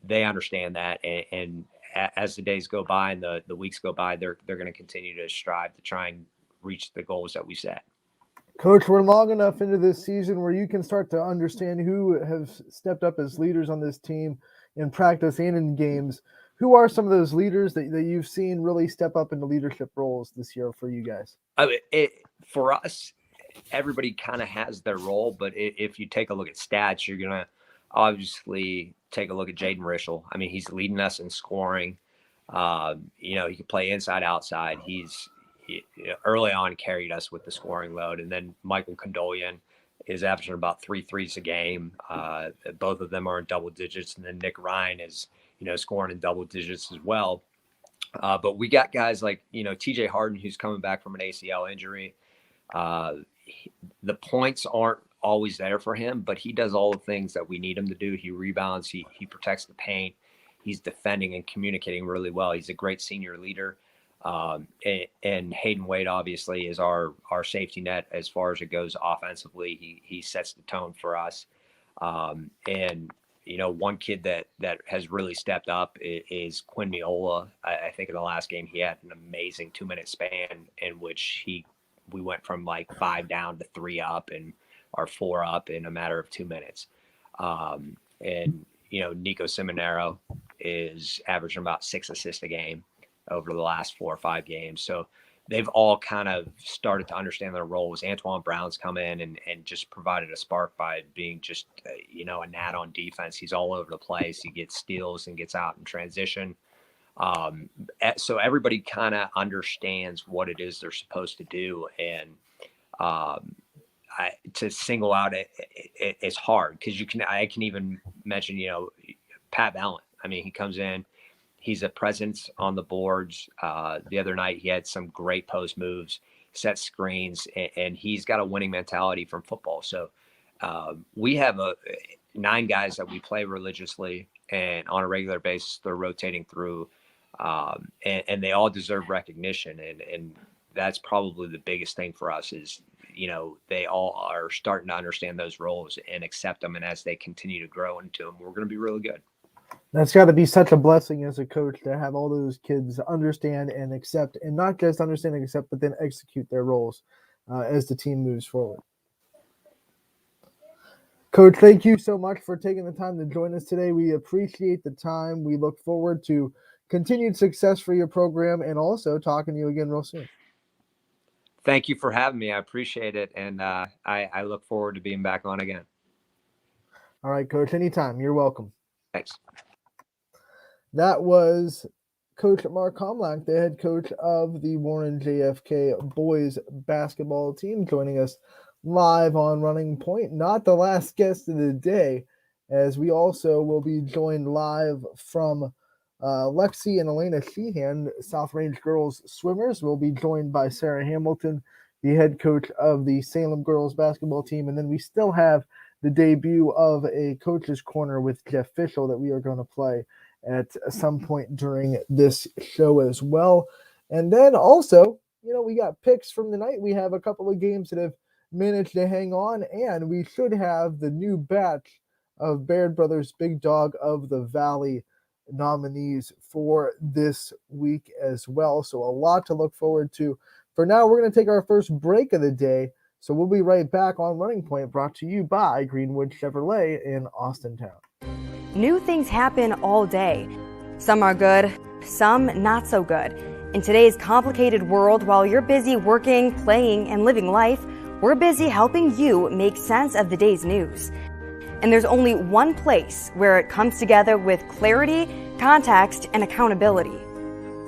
they understand that. And as the days go by and the weeks go by, they're going to continue to strive to try and reach the goals that we set. Coach, we're long enough into this season where you can start to understand who have stepped up as leaders on this team in practice and in games. Who are some of those leaders that you've seen really step up into leadership roles this year for you guys? For us, everybody kind of has their role, but if you take a look at stats, you're going to obviously take a look at Jaden Rischel. I mean, he's leading us in scoring. He can play inside, outside. He early on carried us with the scoring load. And then Michael Condolian is averaging about 3 threes a game. Both of them are in double digits. And then Nick Ryan is, scoring in double digits as well. But we got guys like, TJ Harden, who's coming back from an ACL injury. The points aren't always there for him, but he does all the things that we need him to do. He rebounds, he protects the paint, he's defending and communicating really well. He's a great senior leader. And Hayden Wade obviously is our safety net as far as it goes offensively. He sets the tone for us. And one kid that has really stepped up is Quinn Miola. I think in the last game he had an amazing 2-minute span in which we went from like 5 down to 3 up and our 4 up in a matter of 2 minutes. And Nico Simonero is averaging about 6 assists a game over the last 4 or 5 games. So they've all kind of started to understand their roles. Antoine Brown's come in and just provided a spark by being just, a gnat on defense. He's all over the place. He gets steals and gets out in transition. So everybody kind of understands what it is they're supposed to do. And to single out it's hard, because I can even mention, Pat Ballin. I mean, he comes in, he's a presence on the boards. The other night he had some great post moves, set screens, and he's got a winning mentality from football. So we have 9 guys that we play religiously, and on a regular basis they're rotating through, and they all deserve recognition. And that's probably the biggest thing for us is, they all are starting to understand those roles and accept them. And as they continue to grow into them, we're going to be really good. That's got to be such a blessing as a coach to have all those kids understand and accept, and not just understand and accept, but then execute their roles as the team moves forward. Coach, thank you so much for taking the time to join us today. We appreciate the time. We look forward to continued success for your program and also talking to you again real soon. Thank you for having me. I appreciate it. And I look forward to being back on again. All right, Coach, anytime. You're welcome. Thanks. That was Coach Mark Homlack, the head coach of the Warren JFK boys basketball team, joining us live on Running Point. Not the last guest of the day, as we also will be joined live from Lexi and Elena Sheehan, South Range girls swimmers, will be joined by Sarah Hamilton, the head coach of the Salem girls basketball team. And then we still have the debut of a coach's corner with Jeff Fischel that we are going to play at some point during this show as well. And then also, we got picks from the night. We have a couple of games that have managed to hang on, and we should have the new batch of Baird Brothers Big Dog of the Valley nominees for this week as well. So a lot to look forward to. For now, we're going to take our first break of the day. So we'll be right back on Running Point, brought to you by Greenwood Chevrolet in Austintown. New things happen all day. Some are good, some not so good. In today's complicated world, while you're busy working, playing, and living life, we're busy helping you make sense of the day's news. And there's only one place where it comes together with clarity, context, and accountability.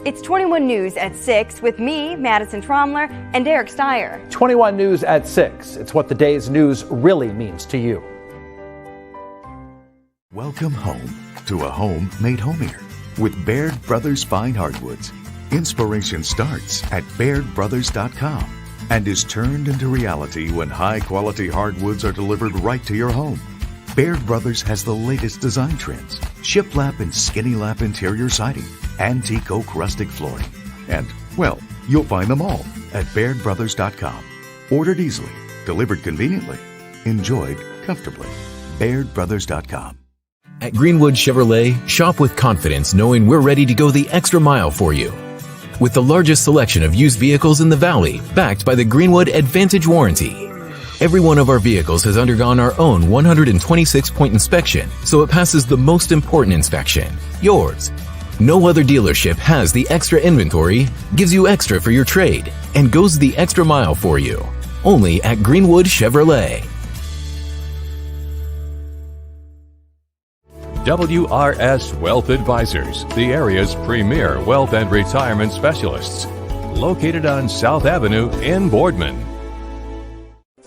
It's 21 News at 6 with me, Madison Tromler, and Derek Steyer. 21 News at 6. It's what the day's news really means to you. Welcome home to a home made homier with Baird Brothers Fine Hardwoods. Inspiration starts at BairdBrothers.com and is turned into reality when high-quality hardwoods are delivered right to your home. Baird Brothers has the latest design trends, shiplap and skinny lap interior siding, antique oak rustic flooring, and, well, you'll find them all at BairdBrothers.com. Ordered easily, delivered conveniently, enjoyed comfortably. BairdBrothers.com. At Greenwood Chevrolet, shop with confidence knowing we're ready to go the extra mile for you. With the largest selection of used vehicles in the Valley, backed by the Greenwood Advantage Warranty. Every one of our vehicles has undergone our own 126-point inspection, so it passes the most important inspection, yours. No other dealership has the extra inventory, gives you extra for your trade, and goes the extra mile for you. Only at Greenwood Chevrolet. WRS Wealth Advisors, the area's premier wealth and retirement specialists. Located on South Avenue in Boardman.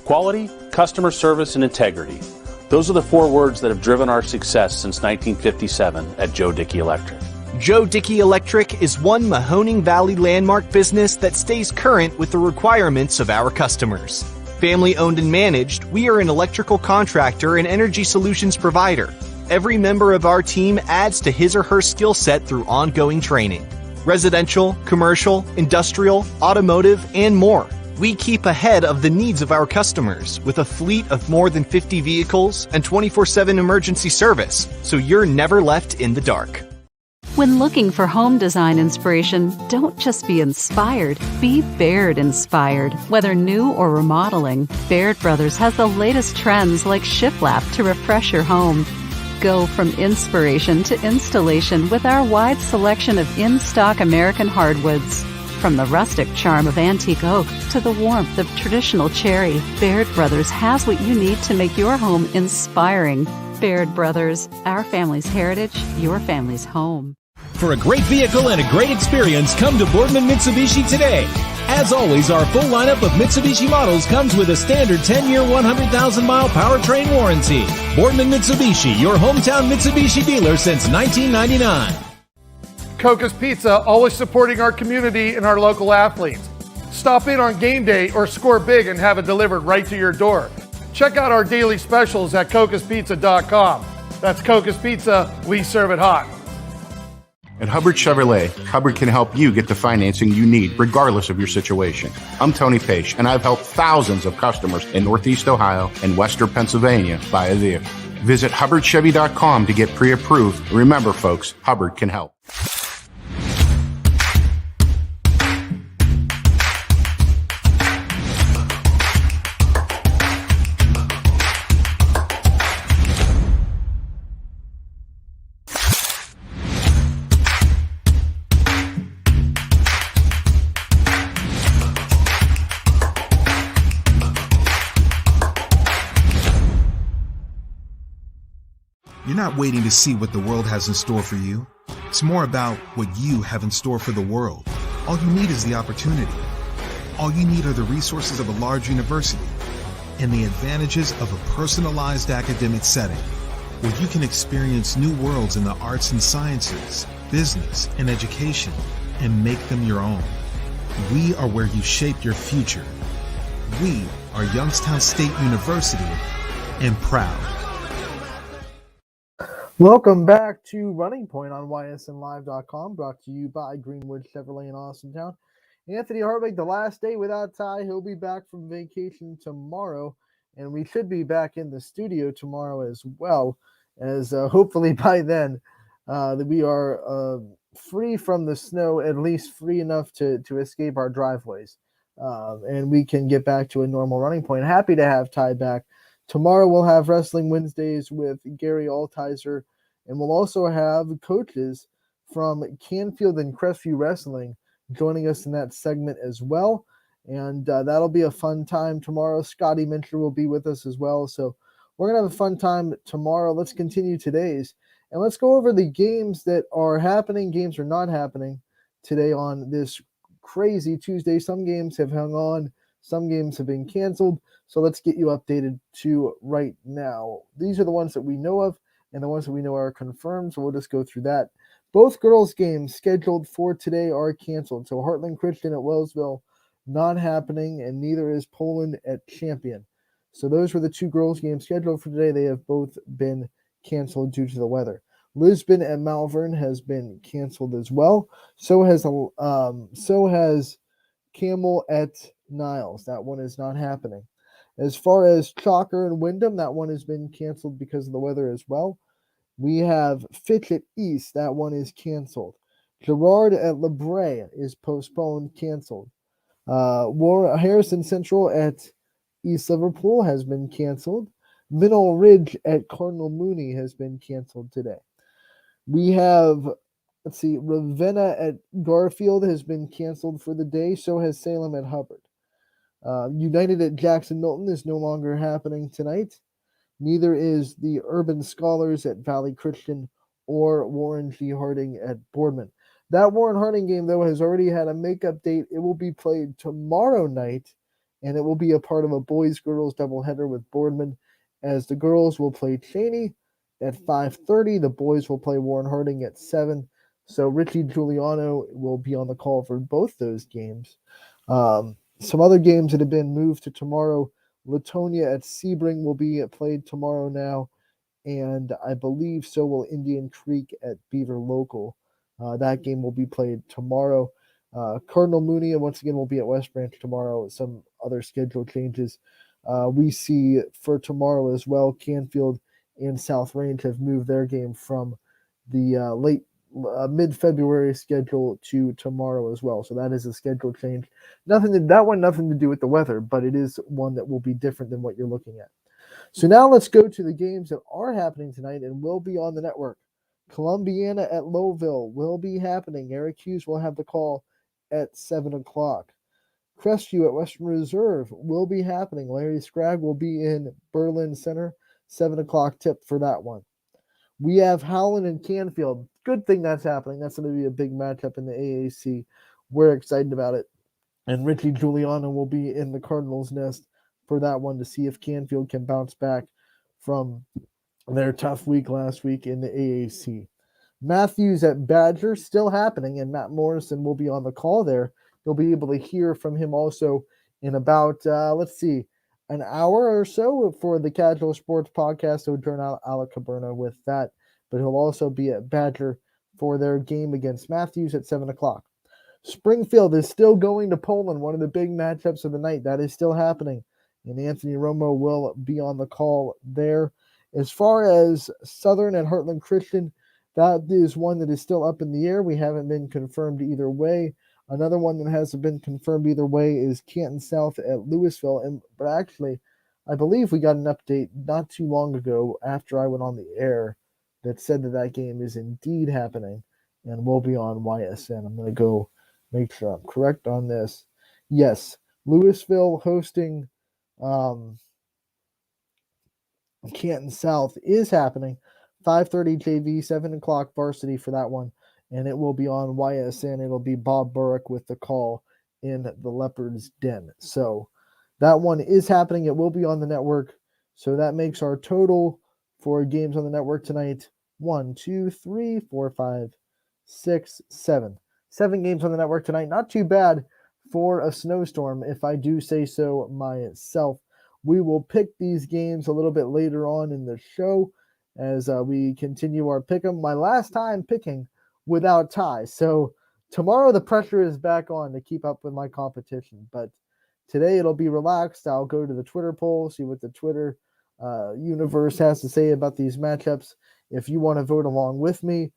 Quality, customer service, and integrity. Those are the 4 words that have driven our success since 1957 at Joe Dickey Electric. Joe Dickey Electric is one Mahoning Valley landmark business that stays current with the requirements of our customers. Family owned and managed, we are an electrical contractor and energy solutions provider. Every member of our team adds to his or her skill set through ongoing training. Residential, commercial, industrial, automotive, and more. We keep ahead of the needs of our customers with a fleet of more than 50 vehicles and 24/7 emergency service, so you're never left in the dark. When looking for home design inspiration, don't just be inspired, be Baird inspired. Whether new or remodeling, Baird Brothers has the latest trends like shiplap to refresh your home. Go from inspiration to installation with our wide selection of in-stock American hardwoods. From the rustic charm of antique oak to the warmth of traditional cherry, Baird Brothers has what you need to make your home inspiring. Baird Brothers, our family's heritage, your family's home. For a great vehicle and a great experience, come to Boardman Mitsubishi today. As always, our full lineup of Mitsubishi models comes with a standard 10-year, 100,000-mile powertrain warranty. Boardman Mitsubishi, your hometown Mitsubishi dealer since 1999. Coca's Pizza, always supporting our community and our local athletes. Stop in on game day or score big and have it delivered right to your door. Check out our daily specials at cocaspizza.com. That's Coca's Pizza, we serve it hot. At Hubbard Chevrolet, Hubbard can help you get the financing you need regardless of your situation. I'm Tony Page, and I've helped thousands of customers in Northeast Ohio and Western Pennsylvania buy a vehicle. Visit HubbardChevy.com to get pre-approved. Remember, folks, Hubbard can help. You're not waiting to see what the world has in store for you. It's more about what you have in store for the world. All you need is the opportunity. All you need are the resources of a large university and the advantages of a personalized academic setting where you can experience new worlds in the arts and sciences, business, and education and make them your own. We are where you shape your future. We are Youngstown State University and proud. Welcome back to Running Point on ysnlive.com, brought to you by Greenwood Chevrolet in Austintown. Anthony Hartwig, the last day without Ty. He'll be back from vacation tomorrow, and we should be back in the studio tomorrow as well, as hopefully by then that we are free from the snow, at least free enough to escape our driveways, and we can get back to a normal running point. Happy to have Ty back. Tomorrow we'll have Wrestling Wednesdays with Gary Altizer, and we'll also have coaches from Canfield and Crestview Wrestling joining us in that segment as well. And that'll be a fun time tomorrow. Scotty Mincher will be with us as well. So we're going to have a fun time tomorrow. Let's continue today's. And let's go over the games that are happening, games are not happening today on this crazy Tuesday. Some games have hung on. Some games have been canceled. So let's get you updated to right now. These are the ones that we know of, and the ones that we know are confirmed. So we'll just go through that. Both girls' games scheduled for today are canceled. So Heartland Christian at Lewisville, not happening, and neither is Poland at Champion. So those were the two girls' games scheduled for today. They have both been canceled due to the weather. Lisbon at Malvern has been canceled as well. So has Camel at Niles. That one is not happening. As far as Chalker and Wyndham, that one has been canceled because of the weather as well. We have Fitch at East. That one is canceled. Gerard at LeBray is postponed, canceled. Harrison Central at East Liverpool has been canceled. Minnell Ridge at Cardinal Mooney has been canceled today. We have, Ravenna at Garfield has been canceled for the day. So has Salem at Hubbard. United at Jackson Milton is no longer happening tonight. Neither is the Urban Scholars at Valley Christian or Warren G. Harding at Boardman. That Warren Harding game, though, has already had a makeup date. It will be played tomorrow night, and it will be a part of a boys-girls doubleheader with Boardman, as the girls will play Cheney at 5:30. The boys will play Warren Harding at 7. So Richie Giuliano will be on the call for both those games. Some other games that have been moved to tomorrow. Latonia at Sebring will be played tomorrow now, and I believe so will Indian Creek at Beaver Local. That game will be played tomorrow. Cardinal Mooney, once again, will be at West Branch tomorrow. Some other schedule changes we see for tomorrow as well. Canfield and South Range have moved their game from the mid-February schedule to tomorrow as well. So that is a schedule change. Nothing to do with the weather, but it is one that will be different than what you're looking at. So now let's go to the games that are happening tonight and will be on the network. Columbiana at Lowville will be happening. Eric Hughes will have the call at 7 o'clock. Crestview at Western Reserve will be happening. Larry Scragg will be in Berlin Center. 7 o'clock tip for that one. We have Howland and Canfield. Good thing that's happening. That's going to be a big matchup in the AAC. We're excited about it. And Richie Giuliano will be in the Cardinals' nest for that one to see if Canfield can bounce back from their tough week last week in the AAC. Matthews at Badger, still happening, and Matt Morrison will be on the call there. You'll be able to hear from him also in about, an hour or so for the Casual Sports Podcast. So turn out Alec Caberna with that. But he'll also be at Badger for their game against Matthews at 7 o'clock. Springfield is still going to Poland, one of the big matchups of the night. That is still happening. And Anthony Romo will be on the call there. As far as Southern and Heartland Christian, that is one that is still up in the air. We haven't been confirmed either way. Another one that hasn't been confirmed either way is Canton South at Lewisville. But actually, I believe we got an update not too long ago after I went on the air that said that game is indeed happening and will be on YSN. I'm going to go make sure I'm correct on this. Yes, Lewisville hosting Canton South is happening. 5:30 JV, 7 o'clock varsity for that one. And it will be on YSN. It'll be Bob Burrick with the call in the Leopard's Den. So that one is happening. It will be on the network. So that makes our total for games on the network tonight 1, 2, 3, 4, 5, 6, 7. 7 games on the network tonight. Not too bad for a snowstorm, if I do say so myself. We will pick these games a little bit later on in the show as we continue our pick 'em. My last time picking without ties. So tomorrow the pressure is back on to keep up with my competition. But today it'll be relaxed. I'll go to the Twitter poll, see what the Twitter universe has to say about these matchups. If you want to vote along with me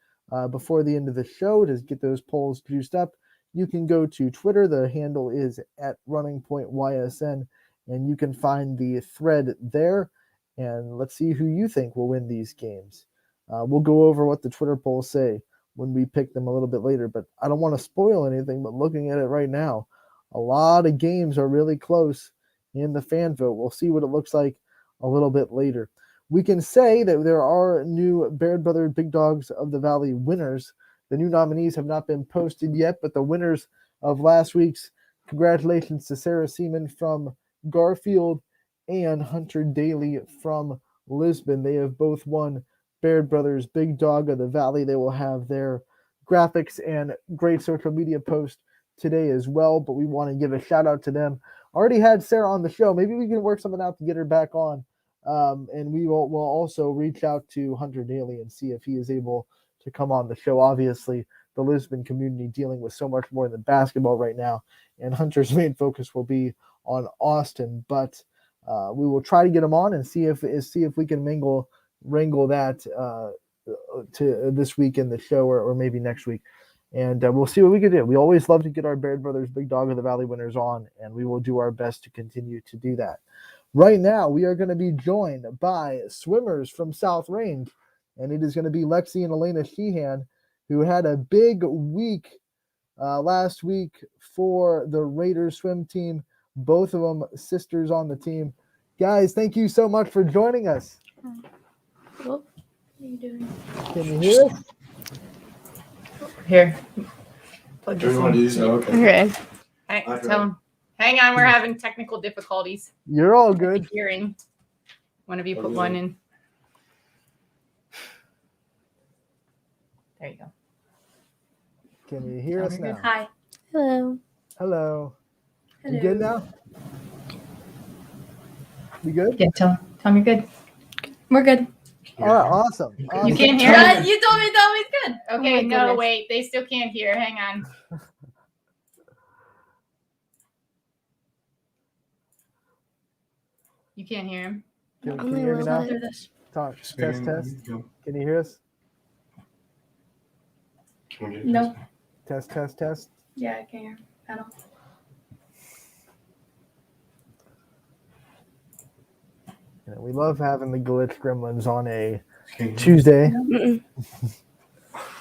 before the end of the show to get those polls juiced up, you can go to Twitter. The handle is at Running Point YSN, and you can find the thread there. And let's see who you think will win these games. We'll go over what the Twitter polls say when we pick them a little bit later, but I don't want to spoil anything. But looking at it right now, a lot of games are really close in the fan vote. We'll see what it looks like a little bit later. We can say that there are new Baird Brother Big Dogs of the Valley winners. The new nominees have not been posted yet, but the winners of last week's, congratulations to Sarah Seaman from Garfield and Hunter Daly from Lisbon. They have both won Baird Brothers Big Dog of the Valley. They will have their graphics and great social media post today as well, but we want to give a shout out to them. Already had Sarah on the show. Maybe we can work something out to get her back on. And we'll also reach out to Hunter Daly and see if he is able to come on the show. Obviously, the Lisbon community dealing with so much more than basketball right now, and Hunter's main focus will be on Austin. But we will try to get him on and see if we can wrangle that to this week in the show or maybe next week. And we'll see what we can do. We always love to get our Baird Brothers Big Dog of the Valley winners on, and we will do our best to continue to do that. Right now, we are going to be joined by swimmers from South Range, and it is going to be Lexi and Elena Sheehan, who had a big week last week for the Raiders swim team. Both of them sisters on the team. Guys, thank you so much for joining us. What are you doing? Can you hear us? Here. Do you want to use it? Okay. Okay. Hey, tell them. Hang on, we're having technical difficulties. You're all good. Hearing. One of you put one in. There you go. Can you hear us now? Hi. Hello. Hello. You good now? You good? Yeah, tell them you're good. We're good. All right, awesome. You can't hear us? You told me it's good. Okay, Oh my no, goodness. wait. They still can't hear. Hang on. You can't hear him? Can you hear me now? Talk. Test. Can you hear us? No. Test. Yeah, I can't hear at all. You know, we love having the glitch gremlins on a Tuesday.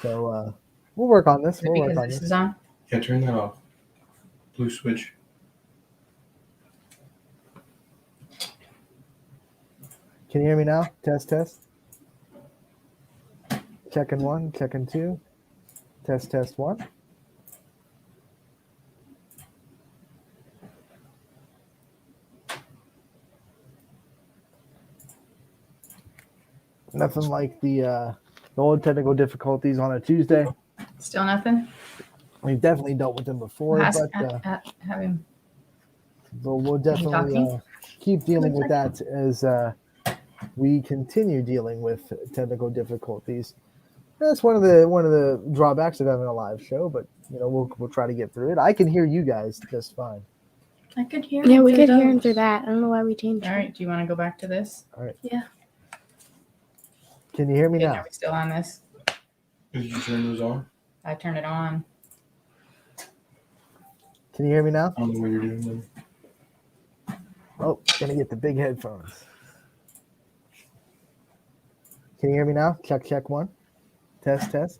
So we'll work on this. We'll work on this. Is on? Yeah, turn that off. Blue switch. Can you hear me now? Test. Checking 1, checking 2. Test 1. Nothing like the old technical difficulties on a Tuesday. Still nothing? We've definitely dealt with them before, Have him. but we'll definitely keep dealing with that as we continue dealing with technical difficulties. That's one of the drawbacks of having a live show, but you know we'll try to get through it. I can hear you guys just fine. I could hear him. him. Yeah, we could hear him through that. I don't know why we changed it. All right, do you want to go back to this? All right. Yeah. Can you hear me Okay, now? are we still on this? Did you turn those on? I turned it on. Can you hear me now? I don't know what you're doing then. Oh, gonna get the big headphones. Can you hear me now? Check 1. Test.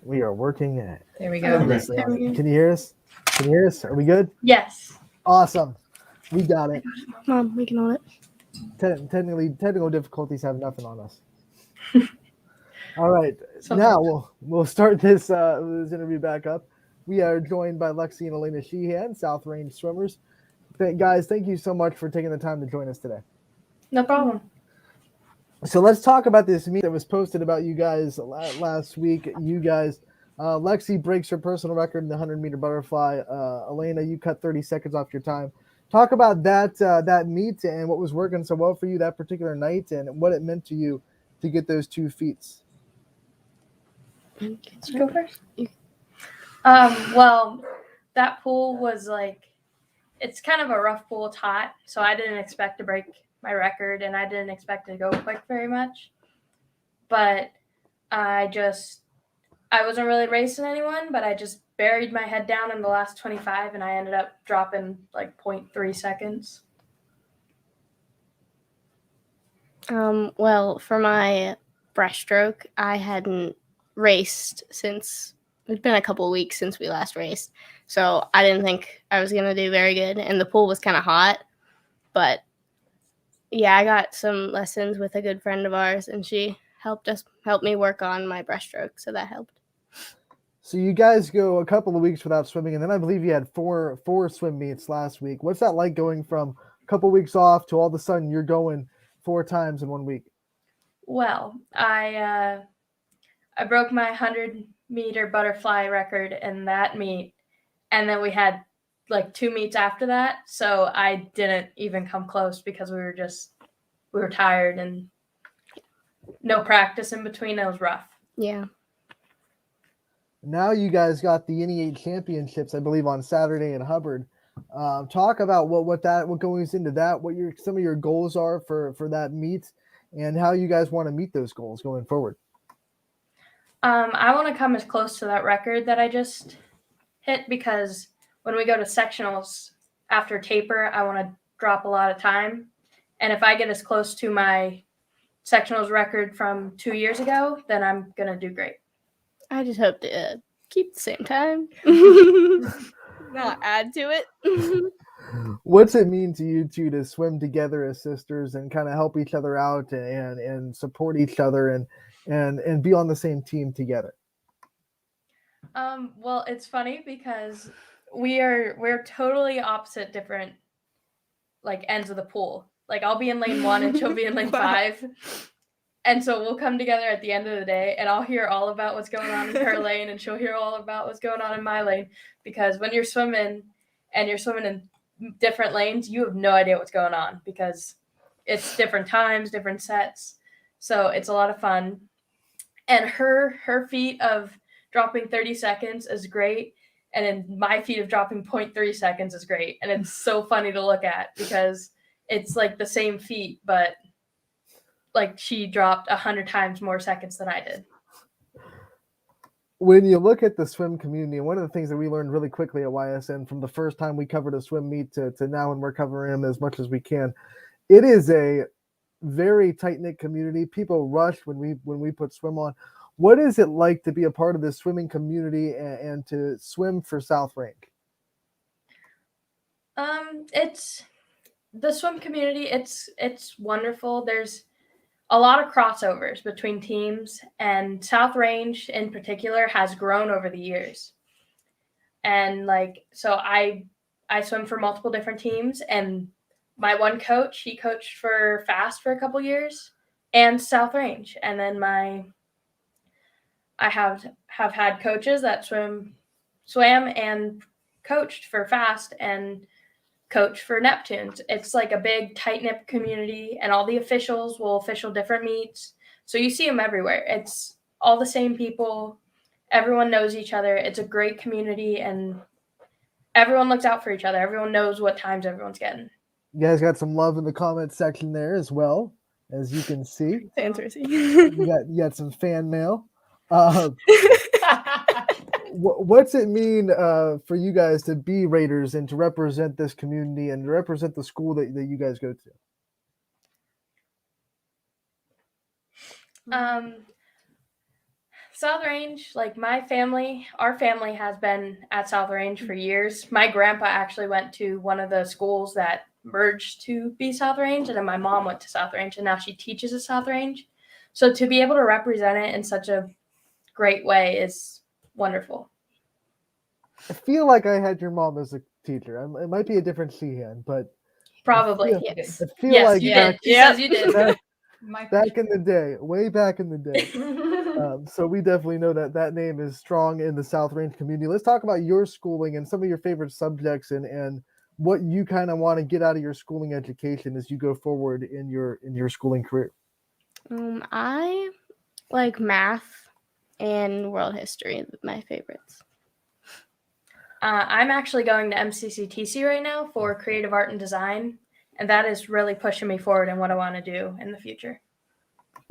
We are working at it. There we go. Can you hear us? Are we good? Yes. Awesome. We got it. Mom, we can hold it. Technical difficulties have nothing on us. All right. Now we'll start this interview back up. We are joined by Lexi and Elena Sheehan, South Range swimmers. Guys, thank you so much for taking the time to join us today. No problem. So let's talk about this meet that was posted about you guys last week. You guys, Lexi breaks her personal record in the 100-meter butterfly. Elena, you cut 30 seconds off your time. Talk about that meet and what was working so well for you that particular night and what it meant to you to get those 2 feats. You go first. Well, that pool was it's kind of a rough pool. It's hot, so I didn't expect to break my record, and I didn't expect to go quick very much. But I wasn't really racing anyone, but I just buried my head down in the last 25, and I ended up dropping 0.3 seconds. Well, for my breaststroke, I hadn't raced since it's been a couple of weeks since we last raced. So I didn't think I was going to do very good. And the pool was kind of hot. But yeah, I got some lessons with a good friend of ours, and she helped me work on my breaststroke. So that helped. So you guys go a couple of weeks without swimming, and then I believe you had four swim meets last week. What's that like going from a couple of weeks off to all of a sudden you're going 4 times in 1 week? Well, I broke my 100-meter butterfly record in that meet, and then we had 2 meets after that. So I didn't even come close because we were tired and no practice in between. It was rough. Yeah. Now you guys got the NE8 championships, I believe, on Saturday in Hubbard. Talk about what goes into that, what some of your goals are for that meet, and how you guys want to meet those goals going forward. I want to come as close to that record that I just hit, because when we go to sectionals after taper, I want to drop a lot of time. And if I get as close to my sectionals record from 2 years ago, then I'm going to do great. I just hope to keep the same time, not add to it. What's it mean to you two to swim together as sisters and kind of help each other out and support each other and be on the same team together? Well, it's funny because we're totally opposite, different ends of the pool. I'll be in lane 1 and she'll be in lane 5. And so we'll come together at the end of the day, and I'll hear all about what's going on in her lane, and she'll hear all about what's going on in my lane. Because when you're swimming and you're swimming in different lanes, you have no idea what's going on because it's different times, different sets. So it's a lot of fun. And her feat of dropping 30 seconds is great. And then my feat of dropping 0.3 seconds is great. And it's so funny to look at because it's the same feat, but she dropped 100 times more seconds than I did. When you look at the swim community, one of the things that we learned really quickly at YSN from the first time we covered a swim meet to now when we're covering them as much as we can, it is a very tight-knit community. People rush when we put swim on. What is it like to be a part of this swimming community and to swim for South Range? It's the swim community. It's wonderful. There's a lot of crossovers between teams, and South Range in particular has grown over the years. And so I swim for multiple different teams, and my one coach, he coached for Fast for a couple years and South Range. And then I have had coaches that swam and coached for Fast and coach for Neptunes. It's a big tight-knit community, and all the officials will official different meets. So you see them everywhere. It's all the same people. Everyone knows each other. It's a great community, and everyone looks out for each other. Everyone knows what times everyone's getting. You guys got some love in the comment section there as well, as you can see. you got some fan mail. What's it mean for you guys to be Raiders and to represent this community and to represent the school that you guys go to? South Range, our family has been at South Range for years. My grandpa actually went to one of the schools that merged to be South Range, and then my mom went to South Range, and now she teaches at South Range. So to be able to represent it in such a great way is wonderful. I feel like I had your mom as a teacher. It might be a different Sheehan, but probably yes. I feel like you did. Yes, you did. Back in the day, way back in the day. So we definitely know that name is strong in the South Range community. Let's talk about your schooling and some of your favorite subjects and what you kind of want to get out of your schooling education as you go forward in your schooling career. I like math and world history, my favorites. I'm actually going to MCCTC right now for creative art and design, and that is really pushing me forward in what I want to do in the future.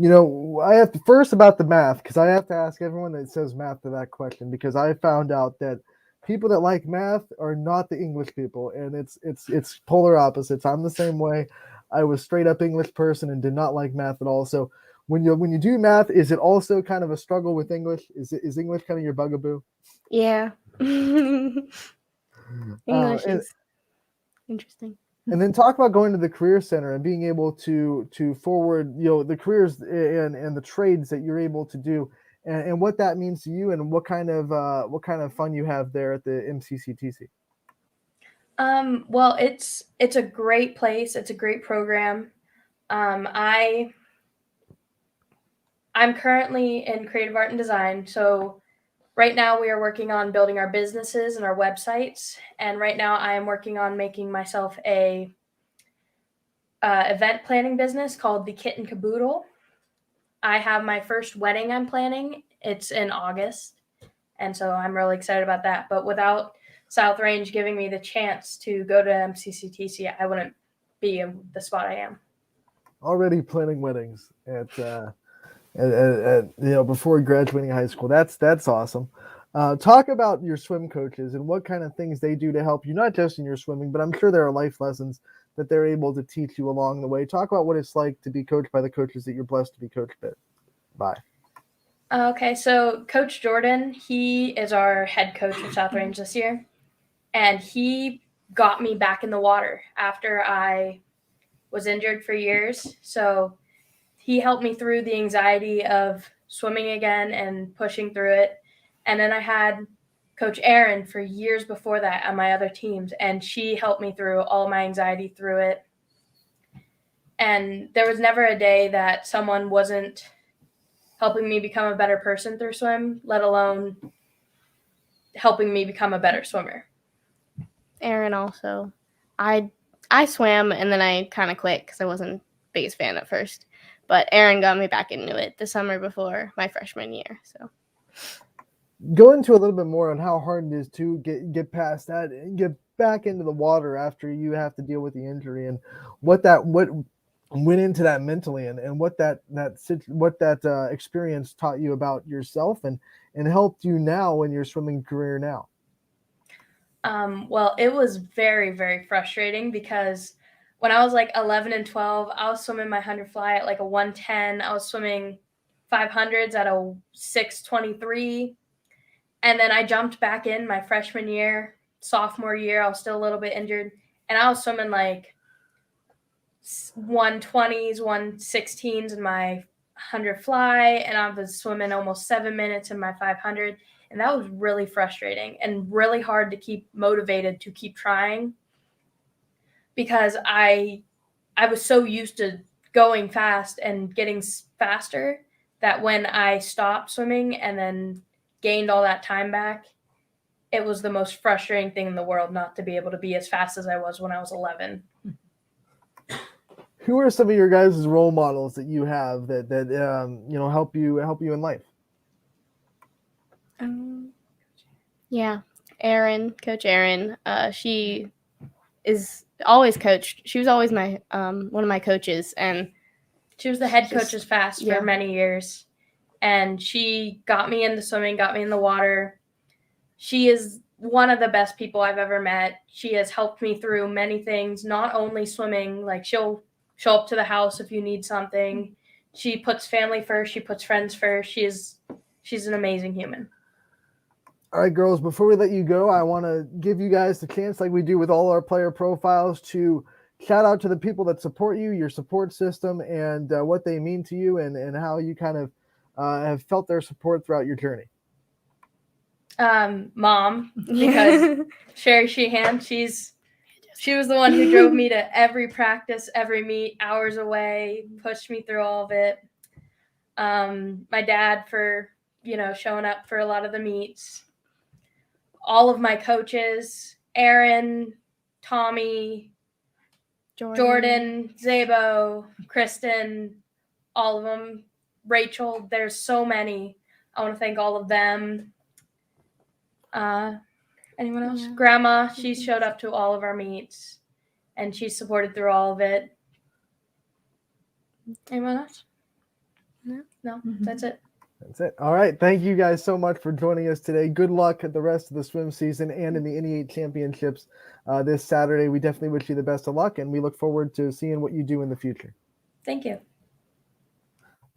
I have to first about the math, because I have to ask everyone that says math to that question, because I found out that people that like math are not the English people, and it's polar opposites. I'm the same way. I was straight up English person and did not like math at all. So when you do math, is it also kind of a struggle with English? Is English kind of your bugaboo? Yeah. English is interesting. And then talk about going to the career center and being able to forward, the careers and the trades that you're able to do, and what that means to you, and what kind of fun you have there at the MCCTC. Well, it's a great place. It's a great program. I'm currently in creative art and design, so right now we are working on building our businesses and our websites, and right now I am working on making myself a event planning business called the Kit and Caboodle. I have my first wedding I'm planning. It's in August, and so I'm really excited about that. But without South Range giving me the chance to go to MCCTC, I wouldn't be in the spot I am. Already planning weddings at before graduating high school. That's awesome. Talk about your swim coaches and what kind of things they do to help you, not just in your swimming, but I'm sure there are life lessons that they're able to teach you along the way. Talk about what it's like to be coached by the coaches that you're blessed to be coached by. Okay, so Coach Jordan, he is our head coach of South Range this year, and he got me back in the water after I was injured for years. So he helped me through the anxiety of swimming again and pushing through it. And then I had Coach Erin for years before that on my other teams, and she helped me through all my anxiety through it. And there was never a day that someone wasn't helping me become a better person through swim, let alone helping me become a better swimmer. Erin also. I swam and then I kind of quit because I wasn't the biggest fan at first. But Erin got me back into it the summer before my freshman year. So go into a little bit more on how hard it is to get past that and get back into the water after you have to deal with the injury, and what went into that mentally, and what that experience taught you about yourself and helped you now in your swimming career now. Well, it was very, very frustrating because when I was like 11 and 12, I was swimming my 100 fly at like a 110. I was swimming 500s at a 623. And then I jumped back in my freshman year, sophomore year. I was still a little bit injured. And I was swimming like 120s, 116s in my 100 fly. And I was swimming almost 7 minutes in my 500. And that was really frustrating and really hard to keep motivated to keep trying, because I was so used to going fast and getting faster that when I stopped swimming and then gained all that time back, it was the most frustrating thing in the world not to be able to be as fast as I was when I was 11. Who are some of your guys' role models that you have that help you in life? Yeah, Coach Erin. She is always coached. She was always my one of my coaches, and she was the head coach as fast for many years. And she got me into swimming, got me in the water. She is one of the best people I've ever met. She has helped me through many things, not only swimming. Like, she'll show up to the house if you need something. She puts family first. She puts friends first. She's an amazing human. All right, girls, before we let you go, I want to give you guys the chance, like we do with all our player profiles, to shout out to the people that support you, your support system, and what they mean to you, and how you kind of have felt their support throughout your journey. Mom, because Sherry Sheehan, she's She was the one who drove me to every practice, every meet, hours away, pushed me through all of it. My dad for, showing up for a lot of the meets. All of my coaches, Aaron, Tommy, Jordan, Zabo, Kristen, all of them. Rachel, there's so many. I want to thank all of them. Anyone else? Yeah. Grandma, she showed up to all of our meets, and she supported through all of it. Anyone else? No, that's it. That's it. All right. Thank you guys so much for joining us today. Good luck at the rest of the swim season and in the NE8 championships this Saturday. We definitely wish you the best of luck, and we look forward to seeing what you do in the future. Thank you.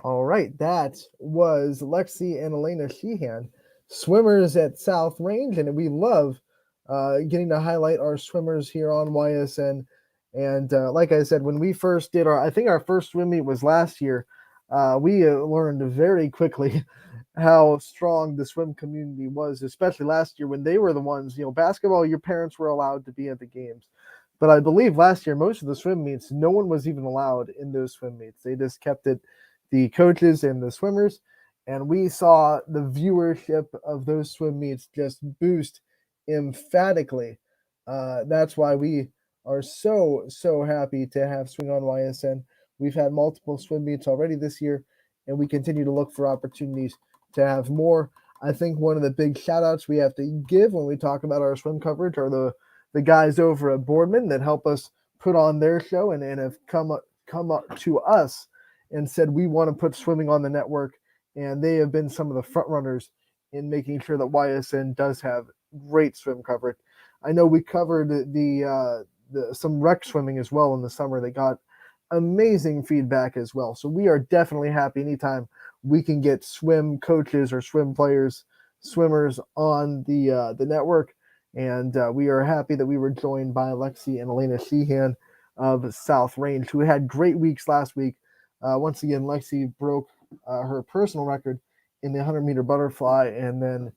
All right. That was Lexi and Elena Sheehan, swimmers at South Range, and we love getting to highlight our swimmers here on YSN. And like I said, when we first did I think our first swim meet was last year. We learned very quickly how strong the swim community was, especially last year when they were the ones, basketball, your parents were allowed to be at the games. But I believe last year, most of the swim meets, no one was even allowed in those swim meets. They just kept it the coaches and the swimmers. And we saw the viewership of those swim meets just boost emphatically. That's why we are so happy to have Swing on YSN. We've had multiple swim meets already this year, and we continue to look for opportunities to have more. I think one of the big shout-outs we have to give when we talk about our swim coverage are the guys over at Boardman that help us put on their show and have come up to us and said we want to put swimming on the network, and they have been some of the front runners in making sure that YSN does have great swim coverage. I know we covered some rec swimming as well in the summer. They got amazing feedback as well. So we are definitely happy anytime we can get swim coaches or swim players, swimmers on the network. And we are happy that we were joined by Lexi and Elena Sheehan of South Range, who had great weeks last week. Once again, Lexi broke her personal record in the 100-meter butterfly, and then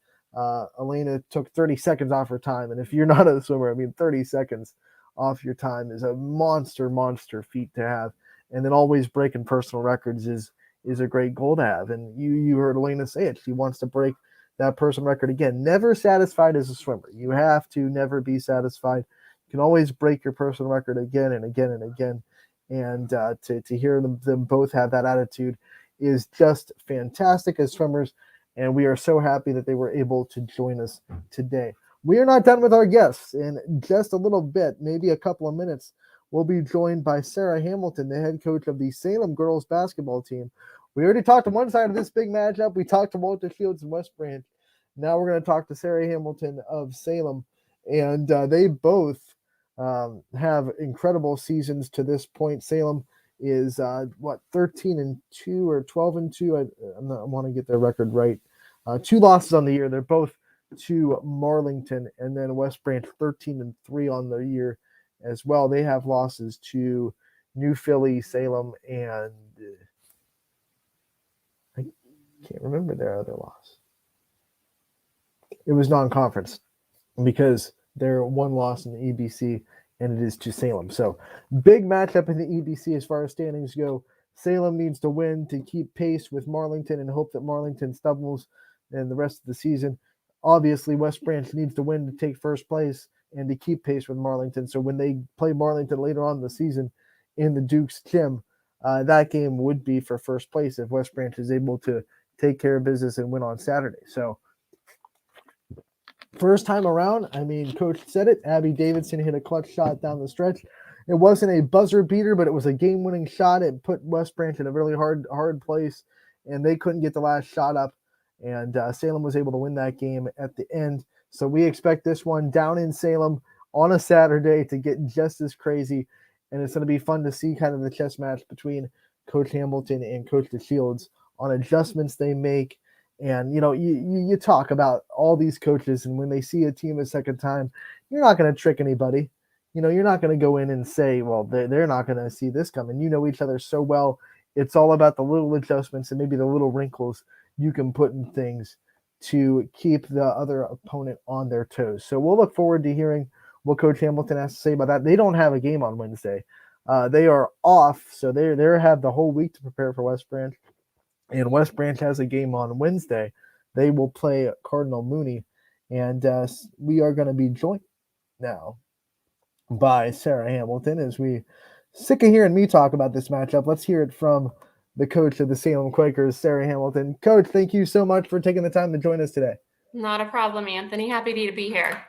Elena took 30 seconds off her time. And if you're not a swimmer, 30 seconds off your time is a monster feat to have. And then always breaking personal records is a great goal to have. And you heard Elena say it. She wants to break that personal record again. Never satisfied as a swimmer. You have to never be satisfied. You can always break your personal record again and again and again. And to hear them both have that attitude is just fantastic as swimmers. And we are so happy that they were able to join us today. We are not done with our guests. In just a little bit, maybe a couple of minutes, we'll be joined by Sarah Hamilton, the head coach of the Salem girls basketball team. We already talked to one side of this big matchup. We talked to Walter Shields and West Branch. Now we're going to talk to Sarah Hamilton of Salem. And they both have incredible seasons to this point. Salem is 13-2 or 12-2. I want to get their record right. 2 losses on the year. They're both to Marlington, and then West Branch 13-3 on the year as well. They have losses to New Philly, Salem, and I can't remember their other loss. It was non-conference because they're 1 loss in the EBC, and it is to Salem. So big matchup in the EBC as far as standings go. Salem needs to win to keep pace with Marlington and hope that Marlington stumbles in the rest of the season. Obviously, West Branch needs to win to take first place and to keep pace with Marlington. So when they play Marlington later on in the season in the Duke's gym, that game would be for first place if West Branch is able to take care of business and win on Saturday. So first time around, Coach said it, Abby Davidson hit a clutch shot down the stretch. It wasn't a buzzer beater, but it was a game-winning shot. It put West Branch in a really hard place, and they couldn't get the last shot up. And Salem was able to win that game at the end. So we expect this one down in Salem on a Saturday to get just as crazy. And it's going to be fun to see kind of the chess match between Coach Hamilton and Coach DeShields on adjustments they make. And, you talk about all these coaches, and when they see a team a second time, you're not going to trick anybody. You're not going to go in and say, well, they're not going to see this coming. You know each other so well. It's all about the little adjustments and maybe the little wrinkles you can put in things to keep the other opponent on their toes. So we'll look forward to hearing what Coach Hamilton has to say about that. They don't have a game on Wednesday. They are off, so they have the whole week to prepare for West Branch. And West Branch has a game on Wednesday. They will play Cardinal Mooney. And we are going to be joined now by Sarah Hamilton as we sick of hearing me talk about this matchup. Let's hear it from the coach of the Salem Quakers, Sarah Hamilton. Coach, thank you so much for taking the time to join us today. Not a problem, Anthony. Happy to be here.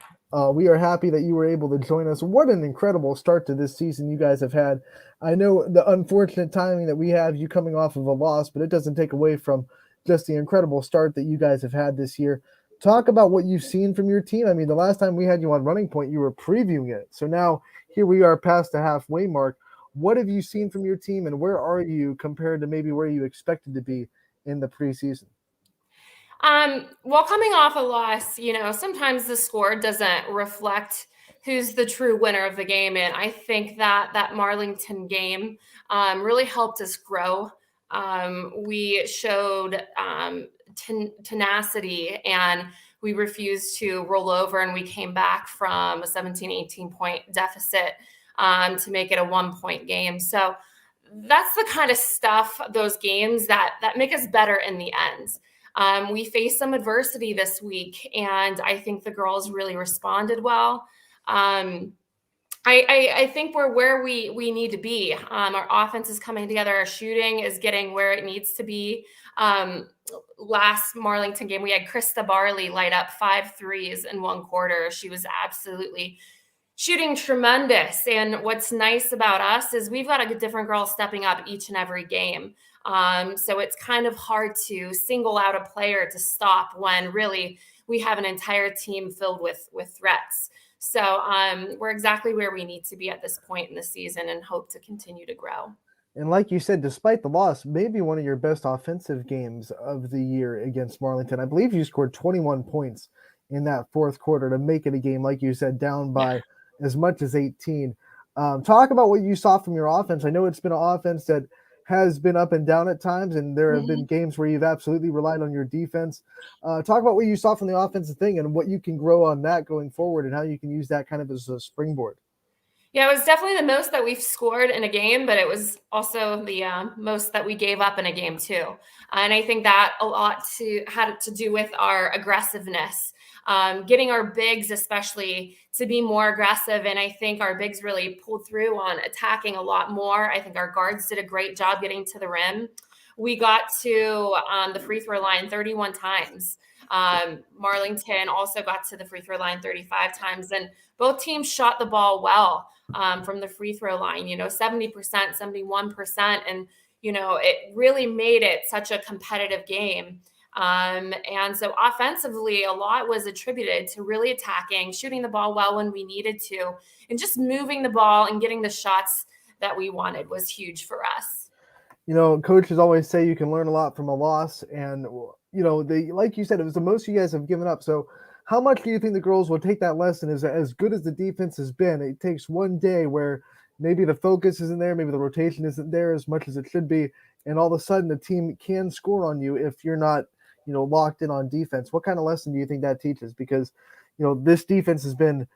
We are happy that you were able to join us. What an incredible start to this season you guys have had. I know the unfortunate timing that we have you coming off of a loss, but it doesn't take away from just the incredible start that you guys have had this year. Talk about what you've seen from your team. I mean, the last time we had you on Running Point, you were previewing it. So now here we are past the halfway mark. What have you seen from your team, and where are you compared to maybe where you expected to be in the preseason? Well, coming off a loss, sometimes the score doesn't reflect who's the true winner of the game. And I think that Marlington game really helped us grow. We showed tenacity, and we refused to roll over, and we came back from a 17-18 point deficit to make it a 1-point game. So that's the kind of stuff, those games that make us better in the end. We faced some adversity this week, and I think the girls really responded well. I think we're where we need to be. Our offense is coming together. Our shooting is getting where it needs to be. Last Marlington game, we had Krista Barley light up 5 threes in one quarter. She was absolutely shooting tremendous. And what's nice about us is we've got a different girl stepping up each and every game. So it's kind of hard to single out a player to stop when really we have an entire team filled with threats. So we're exactly where we need to be at this point in the season and hope to continue to grow. And like you said, despite the loss, maybe one of your best offensive games of the year against Marlington. I believe you scored 21 points in that fourth quarter to make it a game, like you said, down by as much as 18. Talk about what you saw from your offense. I know it's been an offense that has been up and down at times, and there have been games where you've absolutely relied on your defense. Talk about what you saw from the offensive thing and what you can grow on that going forward and how you can use that kind of as a springboard. Yeah, it was definitely the most that we've scored in a game, but it was also the most that we gave up in a game too. And I think that a lot had to do with our aggressiveness, getting our bigs especially to be more aggressive. And I think our bigs really pulled through on attacking a lot more. I think our guards did a great job getting to the rim. We got to the free throw line 31 times. Marlington also got to the free throw line 35 times, and both teams shot the ball well from the free throw line, 70%, 71%. And, it really made it such a competitive game. And so offensively, a lot was attributed to really attacking, shooting the ball well when we needed to, and just moving the ball and getting the shots that we wanted was huge for us. Coaches always say you can learn a lot from a loss, and, they, like you said, it was the most you guys have given up. So how much do you think the girls will take that lesson? As good as the defense has been, it takes one day where maybe the focus isn't there, maybe the rotation isn't there as much as it should be, and all of a sudden the team can score on you if you're not, locked in on defense. What kind of lesson do you think that teaches? Because, this defense has been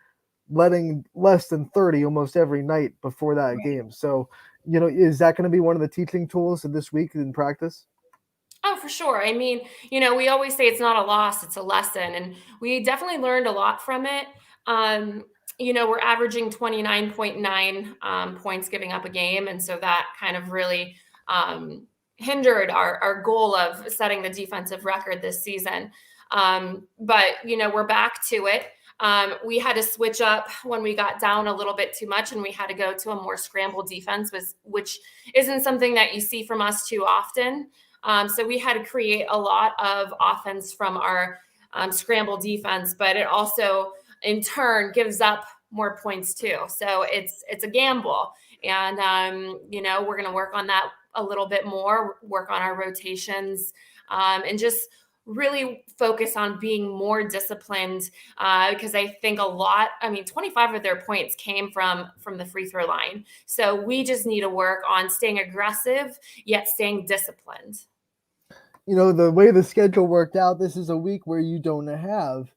letting less than 30 almost every night before that game. So, is that going to be one of the teaching tools of this week in practice? Oh, for sure. I mean, we always say it's not a loss, it's a lesson. And we definitely learned a lot from it. We're averaging 29.9 points giving up a game. And so that kind of really hindered our goal of setting the defensive record this season. But, we're back to it. We had to switch up when we got down a little bit too much, and we had to go to a more scramble defense, which isn't something that you see from us too often. So we had to create a lot of offense from our scramble defense, but it also in turn gives up more points too. So it's a gamble, and we're going to work on that a little bit more, work on our rotations, and just really focus on being more disciplined, because I think 25 of their points came from the free throw line. So we just need to work on staying aggressive, yet staying disciplined. The way the schedule worked out, this is a week where you don't have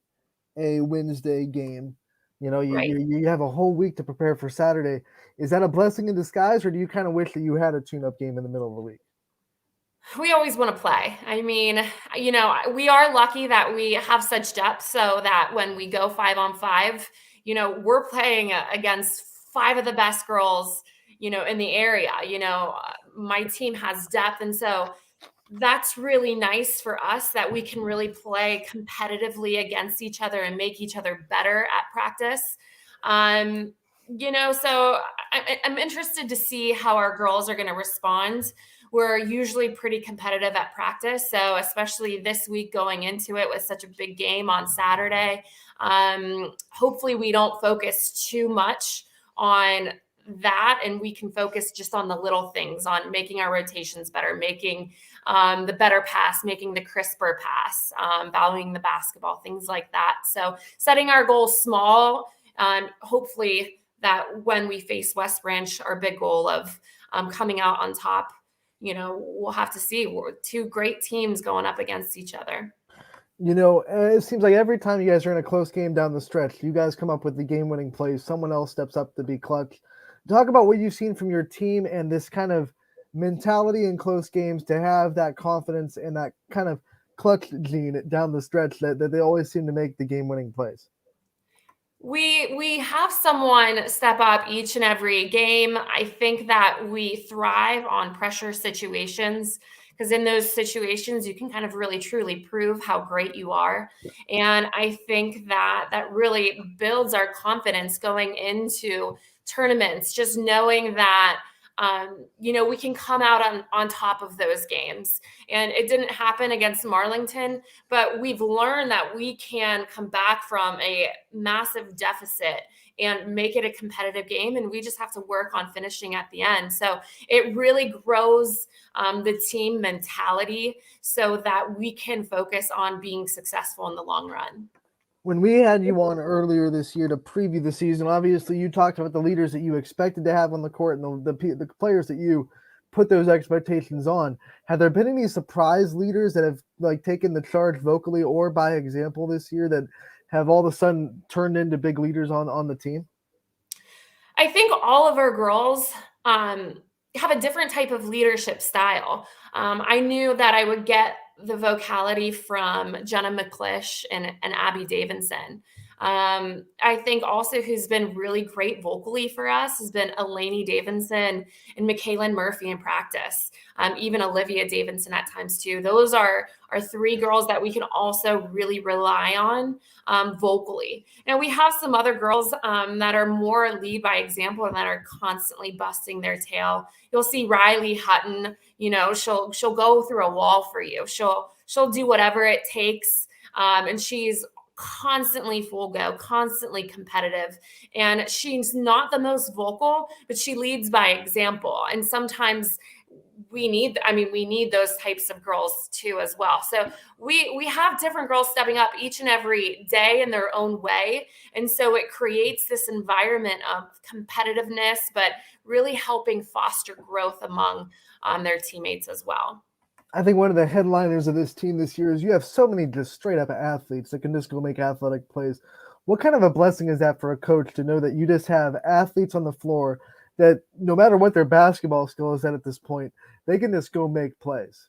a Wednesday game. You know, Right. you have a whole week to prepare for Saturday. Is that a blessing in disguise, or do you kind of wish that you had a tune-up game in the middle of the week? We always want to play. I mean, we are lucky that we have such depth so that when we go 5-on-5, we're playing against 5 of the best girls, in the area. My team has depth. And so that's really nice for us that we can really play competitively against each other and make each other better at practice. So I'm interested to see how our girls are going to respond. We're usually pretty competitive at practice. So especially this week going into it with such a big game on Saturday, hopefully we don't focus too much on that and we can focus just on the little things, on making our rotations better, making the better pass, making the crisper pass, valuing the basketball, things like that. So setting our goals small, hopefully that when we face West Branch, our big goal of coming out on top, we'll have to see. We're 2 great teams going up against each other. It seems like every time you guys are in a close game down the stretch, you guys come up with the game-winning plays. Someone else steps up to be clutch. Talk about what you've seen from your team and this kind of mentality in close games to have that confidence and that kind of clutch gene down the stretch that they always seem to make the game-winning plays. We have someone step up each and every game. I think that we thrive on pressure situations because in those situations, you can kind of really truly prove how great you are. And I think that really builds our confidence going into tournaments, just knowing that we can come out on top of those games. And it didn't happen against Marlington, but we've learned that we can come back from a massive deficit and make it a competitive game. And we just have to work on finishing at the end. So it really grows the team mentality so that we can focus on being successful in the long run. When we had you on earlier this year to preview the season, obviously you talked about the leaders that you expected to have on the court and the players that you put those expectations on. Have there been any surprise leaders that have taken the charge vocally or by example this year that have all of a sudden turned into big leaders on the team? I think all of our girls have a different type of leadership style. I knew that I would get the vocality from Jenna McClish and Abby Davidson. I think also who's been really great vocally for us has been Eleni Davidson and Michaela Murphy in practice. Even Olivia Davidson at times too. Those are 3 girls that we can also really rely on vocally. Now we have some other girls that are more lead by example and that are constantly busting their tail. You'll see Riley Hutton, she'll go through a wall for you. She'll do whatever it takes. And she's constantly full go, constantly competitive. And she's not the most vocal, but she leads by example. And sometimes we need those types of girls too as well. So we have different girls stepping up each and every day in their own way. And so it creates this environment of competitiveness, but really helping foster growth among their teammates as well. I think one of the headliners of this team this year is you have so many just straight up athletes that can just go make athletic plays. What kind of a blessing is that for a coach to know that you just have athletes on the floor that no matter what their basketball skill is at this point, they can just go make plays?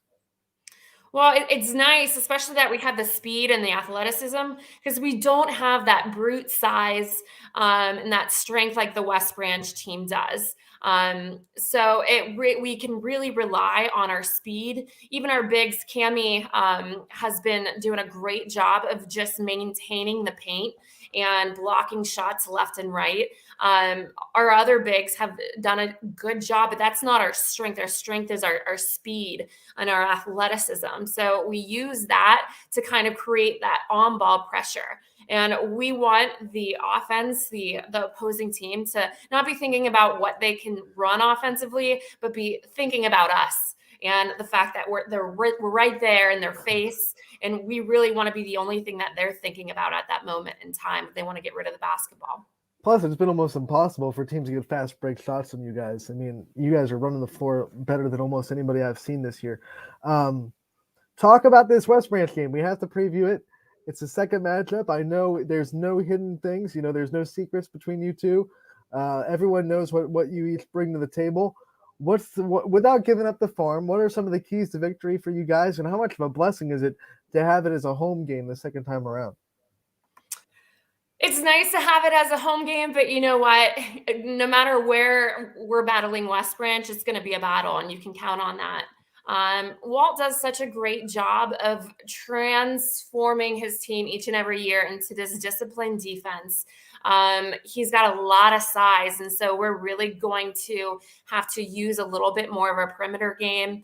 Well, it's nice, especially that we have the speed and the athleticism because we don't have that brute size and that strength like the West Branch team does. So we can really rely on our speed. Even our bigs, Cammie has been doing a great job of just maintaining the paint and blocking shots left and right. Our other bigs have done a good job, but that's not our strength. Our strength is our speed and our athleticism. So we use that to kind of create that on-ball pressure. And we want the offense, the opposing team to not be thinking about what they can run offensively, but be thinking about us and the fact that we're right there in their face. And we really want to be the only thing that they're thinking about at that moment in time. They want to get rid of the basketball. Plus, it's been almost impossible for teams to get fast break shots from you guys. I mean, you guys are running the floor better than almost anybody I've seen this year. Talk about this West Branch game. We have to preview it. It's the second matchup. I know there's no hidden things. There's no secrets between you two. Everyone knows what you each bring to the table. Without giving up the farm, what are some of the keys to victory for you guys, and how much of a blessing is it to have it as a home game the second time around? It's nice to have it as a home game, but you know what? No matter where we're battling West Branch, it's going to be a battle, and you can count on that. Walt does such a great job of transforming his team each and every year into this disciplined defense. He's got a lot of size, and so we're really going to have to use a little bit more of a perimeter game.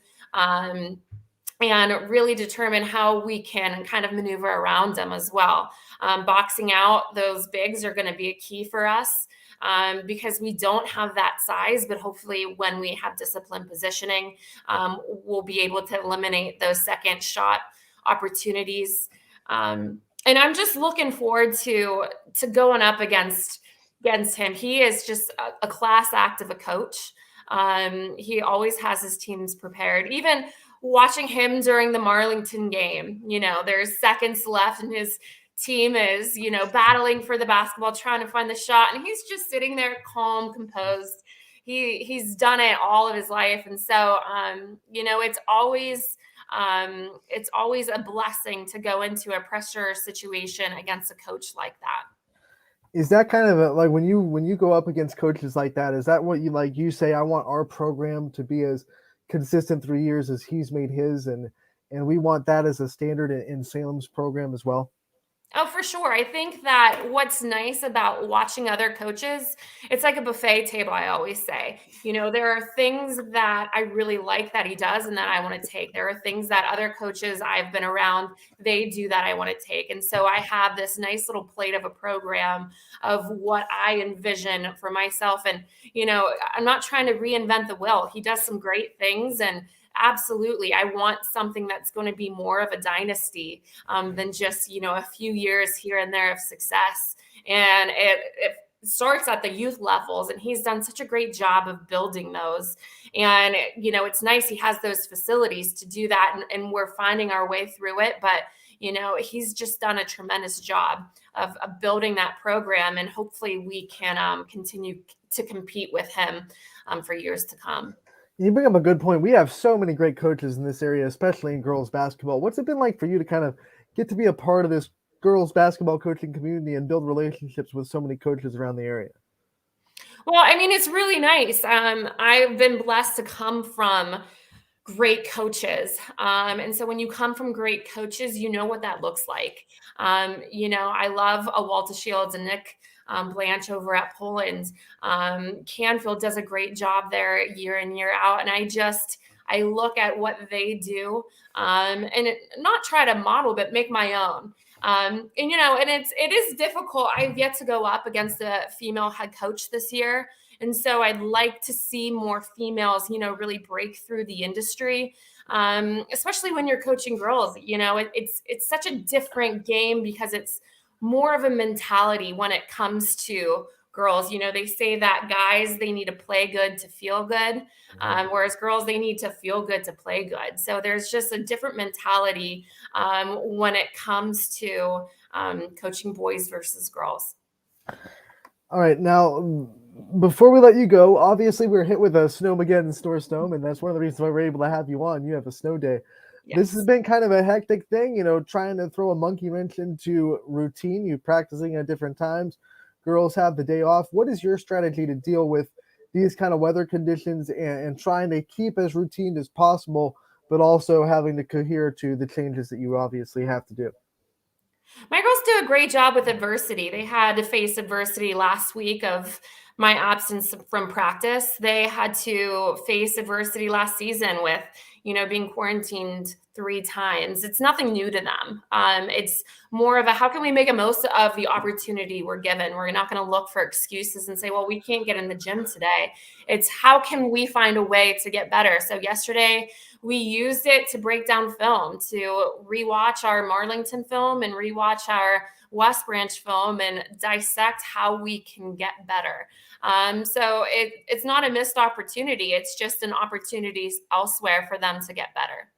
And really determine how we can kind of maneuver around them as well. Boxing out those bigs are going to be a key for us because we don't have that size, but hopefully when we have disciplined positioning, we'll be able to eliminate those second shot opportunities. And I'm just looking forward to going up against him. He is just a class act of a coach. He always has his teams prepared. Even watching him during the Marlington game, there's seconds left and his team is, battling for the basketball, trying to find the shot. And he's just sitting there calm, composed. He's done it all of his life. And so, it's always a blessing to go into a pressure situation against a coach like that. Is that kind of like when you go up against coaches like that, is that what you say, I want our program to be as consistent 3 years as he's made his, and we want that as a standard in Salem's program as well? Oh, for sure. I think that what's nice about watching other coaches, it's like a buffet table, I always say. There are things that I really like that he does and that I want to take. There are things that other coaches I've been around, they do that I want to take. And so I have this nice little plate of a program of what I envision for myself. And, I'm not trying to reinvent the wheel. He does some great things, and absolutely, I want something that's going to be more of a dynasty than just, a few years here and there of success. And it starts at the youth levels, and he's done such a great job of building those. And, it's nice he has those facilities to do that, and we're finding our way through it. But, he's just done a tremendous job of building that program, and hopefully we can continue to compete with him for years to come. You bring up a good point. We have so many great coaches in this area, especially in girls basketball. What's it been like for you to kind of get to be a part of this girls basketball coaching community and build relationships with so many coaches around the area? Well, it's really nice. I've been blessed to come from great coaches. And so when you come from great coaches, you know what that looks like. I love a Walter Shields and Nick Blanche over at Poland. Canfield does a great job there year in, year out. And I look at what they do and not try to model, but make my own. And it is difficult. I've yet to go up against a female head coach this year. And so I'd like to see more females, really break through the industry, especially when you're coaching girls. It's such a different game because it's more of a mentality when it comes to girls. They say that guys, they need to play good to feel good, whereas girls, they need to feel good to play good. So there's just a different mentality when it comes to coaching boys versus girls. All right, now, before we let you go, obviously we're hit with a Snowmageddon snowstorm, and that's one of the reasons why we're able to have you on. You have a snow day. Yes. This has been kind of a hectic thing, trying to throw a monkey wrench into routine. You practicing at different times. Girls have the day off. What is your strategy to deal with these kind of weather conditions and trying to keep as routine as possible, but also having to cohere to the changes that you obviously have to do? My girls do a great job with adversity. They had to face adversity last week of my absence from practice. They had to face adversity last season with, being quarantined 3 times. It's nothing new to them. It's more of a, how can we make the most of the opportunity we're given? We're not going to look for excuses and say, well, we can't get in the gym today. It's how can we find a way to get better? So yesterday we used it to break down film, to rewatch our Marlington film and rewatch our West Branch film and dissect how we can get better. So it's not a missed opportunity. It's just an opportunity elsewhere for them to get better.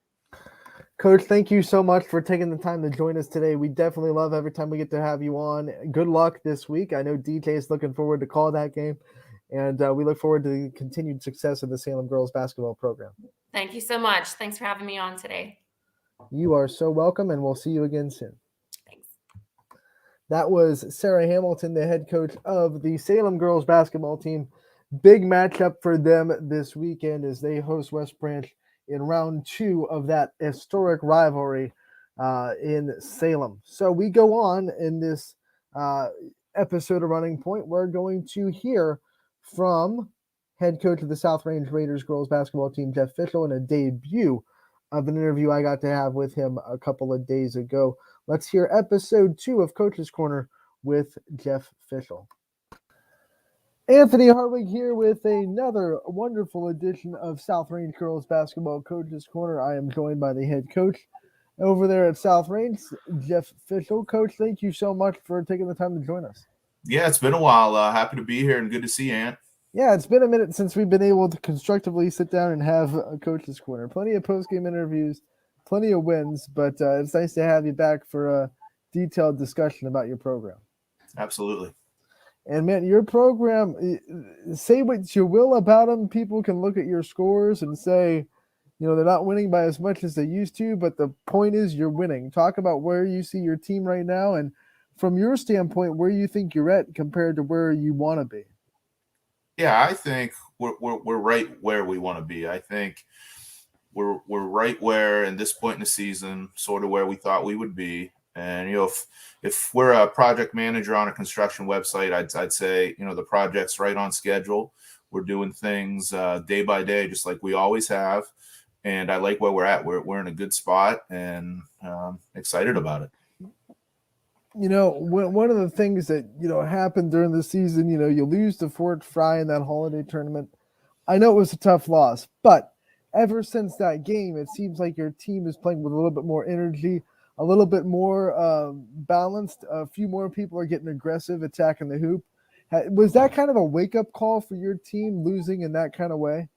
Coach, thank you so much for taking the time to join us today. We definitely love every time we get to have you on. Good luck this week. I know DJ is looking forward to call that game, and we look forward to the continued success of the Salem girls basketball program. Thank you so much. Thanks for having me on today. You are so welcome, and we'll see you again soon. Thanks. That was Sarah Hamilton, the head coach of the Salem girls basketball team. Big matchup for them this weekend as they host West Branch in round 2 of that historic rivalry in Salem. So we go on in this episode of Running Point. We're going to hear from head coach of the South Range Raiders girls basketball team, Jeff Fishel, in a debut of an interview I got to have with him a couple of days ago. Let's hear episode 2 of Coach's Corner with Jeff Fishel. Anthony Hartwig here with another wonderful edition of South Range Girls Basketball Coach's Corner. I am joined by the head coach over there at South Range, Jeff Fishel. Coach, thank you so much for taking the time to join us. Yeah, it's been a while. Happy to be here and good to see you, Ant. Yeah, it's been a minute since we've been able to constructively sit down and have a Coach's Corner. Plenty of post-game interviews, plenty of wins, but it's nice to have you back for a detailed discussion about your program. Absolutely. And, man, your program, say what you will about them. People can look at your scores and say, you know, they're not winning by as much as they used to, but the point is you're winning. Talk about where you see your team right now and from your standpoint, where you think you're at compared to where you want to be. Yeah, I think we're right where we want to be. I think we're right where, in this point in the season, sort of where we thought we would be. And, you know, if we're a project manager on a construction website, I'd say, you know, the project's right on schedule. We're doing things day by day, just like we always have. And I like where we're at. We're in a good spot and excited about it. You know, one of the things that, you know, happened during the season, you know, you lose to Fort Fry in that holiday tournament. I know it was a tough loss, but ever since that game, it seems like your team is playing with a little bit more energy, a little bit more balanced. A few more people are getting aggressive, attacking the hoop. Was that kind of a wake-up call for your team, losing in that kind of way?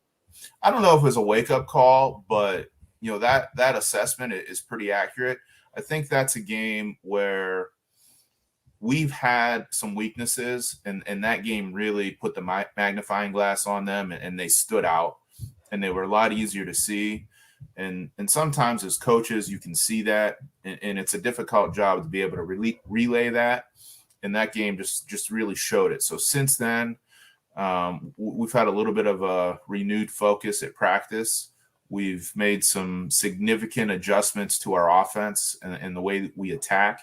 I don't know if it was a wake-up call, but, you know, that assessment is pretty accurate. I think that's a game where we've had some weaknesses, and that game really put the magnifying glass on them, and they stood out, and they were a lot easier to see. And sometimes as coaches, you can see that, and it's a difficult job to be able to relay that. And that game just really showed it. So since then, we've had a little bit of a renewed focus at practice. We've made some significant adjustments to our offense and the way that we attack,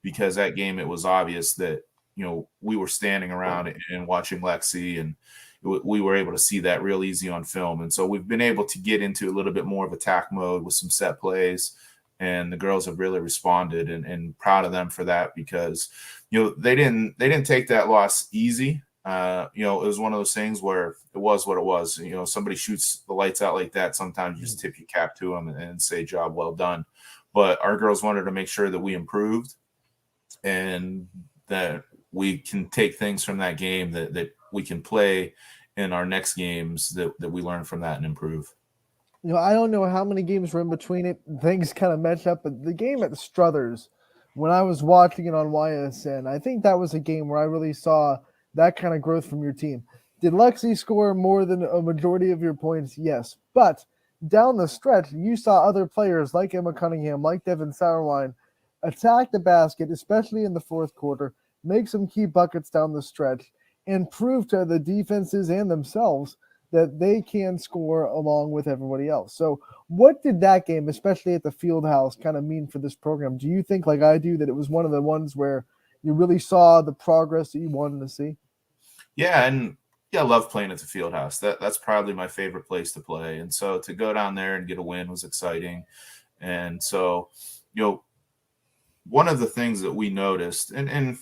because that game, it was obvious that, you know, we were standing around and watching Lexi, and we were able to see that real easy on film. And so we've been able to get into a little bit more of attack mode with some set plays, and the girls have really responded, and proud of them for that, because, you know, they didn't take that loss easy. You know, it was one of those things where it was what it was. You know, somebody shoots the lights out like that, sometimes you just tip your cap to them and say, job well done. But our girls wanted to make sure that we improved and that we can take things from that game that we can play in our next games, that we learn from that and improve. You know, I don't know how many games were in between it. Things kind of match up, but the game at Struthers, when I was watching it on YSN, I think that was a game where I really saw that kind of growth from your team. Did Lexi score more than a majority of your points? Yes. But down the stretch, you saw other players like Emma Cunningham, like Devin Sauerwein, attack the basket, especially in the fourth quarter, make some key buckets down the stretch, and prove to the defenses and themselves that they can score along with everybody else. So what did that game, especially at the field house, kind of mean for this program? Do you think, like I do, that it was one of the ones where you really saw the progress that you wanted to see? Yeah, and I love playing at the field house. That's probably my favorite place to play. And so to go down there and get a win was exciting. And so, you know, one of the things that we noticed, and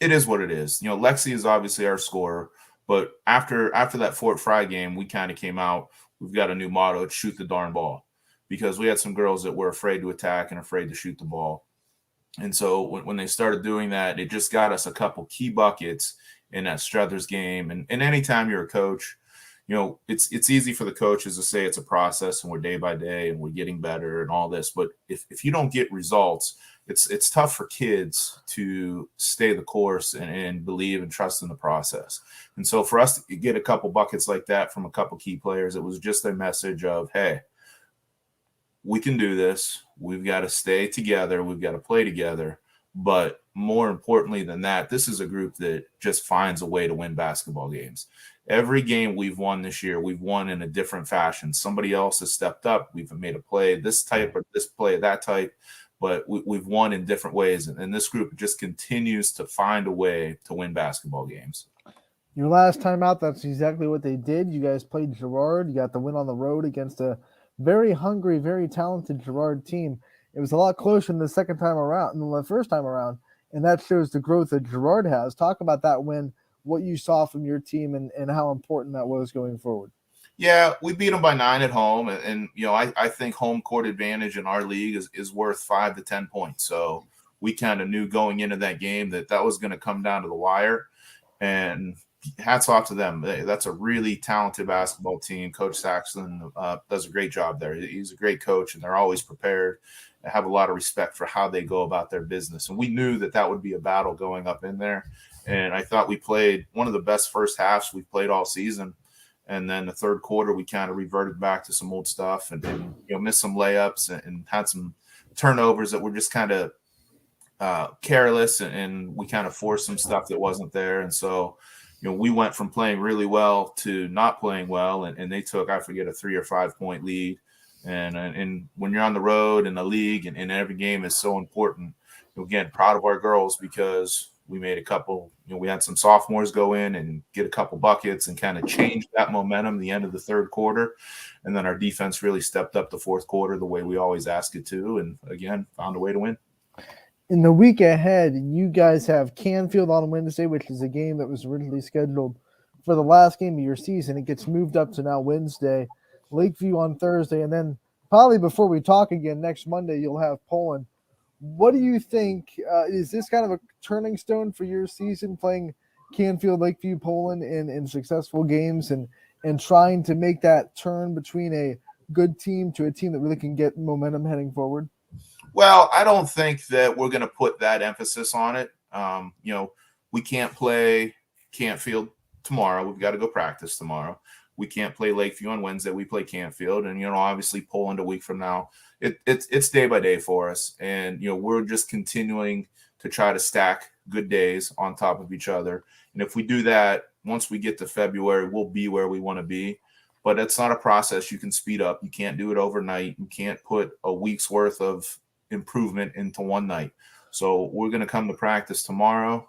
it is what it is. You know, Lexi is obviously our scorer, but after that Fort Fry game, we kind of came out. We've got a new motto: it's shoot the darn ball, because we had some girls that were afraid to attack and afraid to shoot the ball. And so when they started doing that, it just got us a couple key buckets in that Struthers game. And anytime you're a coach, it's easy for the coaches to say it's a process and we're day by day and we're getting better and all this. But if you don't get results, it's tough for kids to stay the course and believe and trust in the process. And so for us to get a couple buckets like that from a couple key players, it was just a message of, hey, we can do this. We've got to stay together. We've got to play together. But more importantly than that, this is a group that just finds a way to win basketball games. Every game we've won this year, we've won in a different fashion. Somebody else has stepped up. We've made a play this type or this play that type, but we've won in different ways. And this group just continues to find a way to win basketball games. Your last time out, that's exactly what they did. You guys played Girard. You got the win on the road against a very hungry, very talented Girard team. It was a lot closer than the second time around, than the first time around, and that shows the growth that Girard has. Talk about that win, what you saw from your team, and how important that was going forward. Yeah, we beat them by 9 at home, and I think home court advantage in our league is worth 5 to 10 points. So we kind of knew going into that game that was going to come down to the wire, and hats off to them. That's a really talented basketball team. Coach Saxon does a great job there. He's a great coach, and they're always prepared. I have a lot of respect for how they go about their business. And we knew that would be a battle going up in there. And I thought we played one of the best first halves we've played all season. And then the third quarter, we kind of reverted back to some old stuff and missed some layups and had some turnovers that were just kind of careless. And we kind of forced some stuff that wasn't there. And so, we went from playing really well to not playing well. And they took, I forget, a 3 or 5 point lead. And when you're on the road in the league and every game is so important, again, proud of our girls because we made a couple, we had some sophomores go in and get a couple buckets and kind of change that momentum the end of the third quarter. And then our defense really stepped up the fourth quarter the way we always ask it to. And again, found a way to win. In the week ahead, you guys have Canfield on Wednesday, which is a game that was originally scheduled for the last game of your season. It gets moved up to now Wednesday. Lakeview on Thursday, and then probably before we talk again next Monday, you'll have Poland. What do you think? Is this kind of a turning stone for your season, playing Canfield, Lakeview, Poland in successful games and trying to make that turn between a good team to a team that really can get momentum heading forward? Well, I don't think that we're going to put that emphasis on it. We can't play Canfield tomorrow. We've got to go practice tomorrow. We can't play Lakeview on Wednesday. We play Canfield, and obviously Poland a week from now. It's day by day for us, and we're just continuing to try to stack good days on top of each other. And if we do that, once we get to February, we'll be where we want to be. But it's not a process you can speed up. You can't do it overnight. You can't put a week's worth of improvement into one night. So we're going to come to practice tomorrow.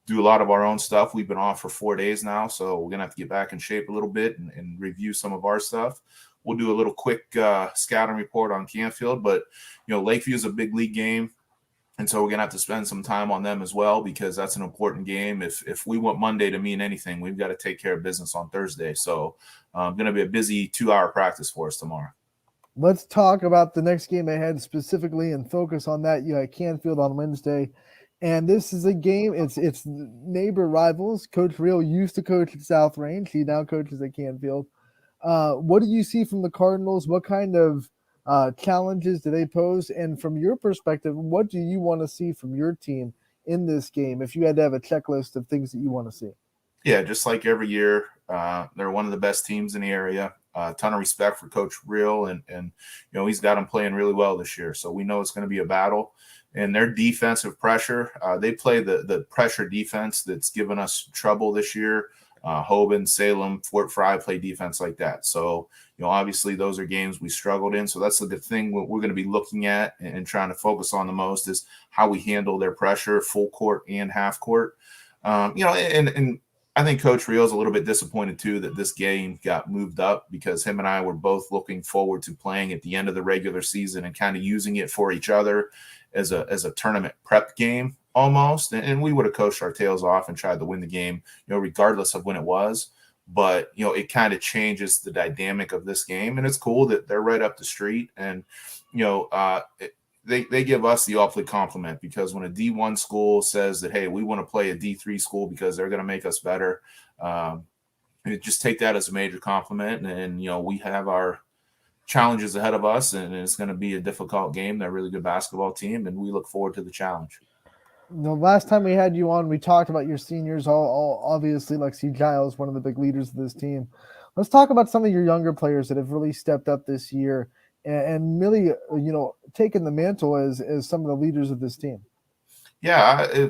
Do a lot of our own stuff. We've been off for 4 days now, so we're going to have to get back in shape a little bit and review some of our stuff. We'll do a little quick scouting report on Canfield, but, Lakeview is a big league game, and so we're going to have to spend some time on them as well because that's an important game. If we want Monday to mean anything, we've got to take care of business on Thursday. So going to be a busy 2-hour practice for us tomorrow. Let's talk about the next game ahead specifically and focus on that. You have Canfield on Wednesday. And this is a game, it's neighbor rivals. Coach Real used to coach at South Range. He now coaches at Canfield. What do you see from the Cardinals? What kind of challenges do they pose? And from your perspective, what do you want to see from your team in this game if you had to have a checklist of things that you want to see? Yeah, just like every year, they're one of the best teams in the area. A ton of respect for Coach Real, and he's got them playing really well this year. So we know it's going to be a battle. And their defensive pressure, they play the pressure defense that's given us trouble this year. Hoban, Salem, Fort Fry play defense like that. So, obviously those are games we struggled in. So that's the good thing we're going to be looking at and trying to focus on the most is how we handle their pressure, full court and half court. And I think Coach Real is a little bit disappointed too that this game got moved up because him and I were both looking forward to playing at the end of the regular season and kind of using it for each other as a tournament prep game almost. And we would have coached our tails off and tried to win the game, regardless of when it was. But, it kind of changes the dynamic of this game. And it's cool that they're right up the street. And, they give us the awfully compliment because when a D1 school says that, hey, we want to play a D3 school because they're going to make us better, just take that as a major compliment. And we have our challenges ahead of us, and it's going to be a difficult game. They're a really good basketball team, and we look forward to the challenge. The last time we had you on, we talked about your seniors. All obviously, Lexi Giles, one of the big leaders of this team. Let's talk about some of your younger players that have really stepped up this year and really, taken the mantle as some of the leaders of this team. Yeah,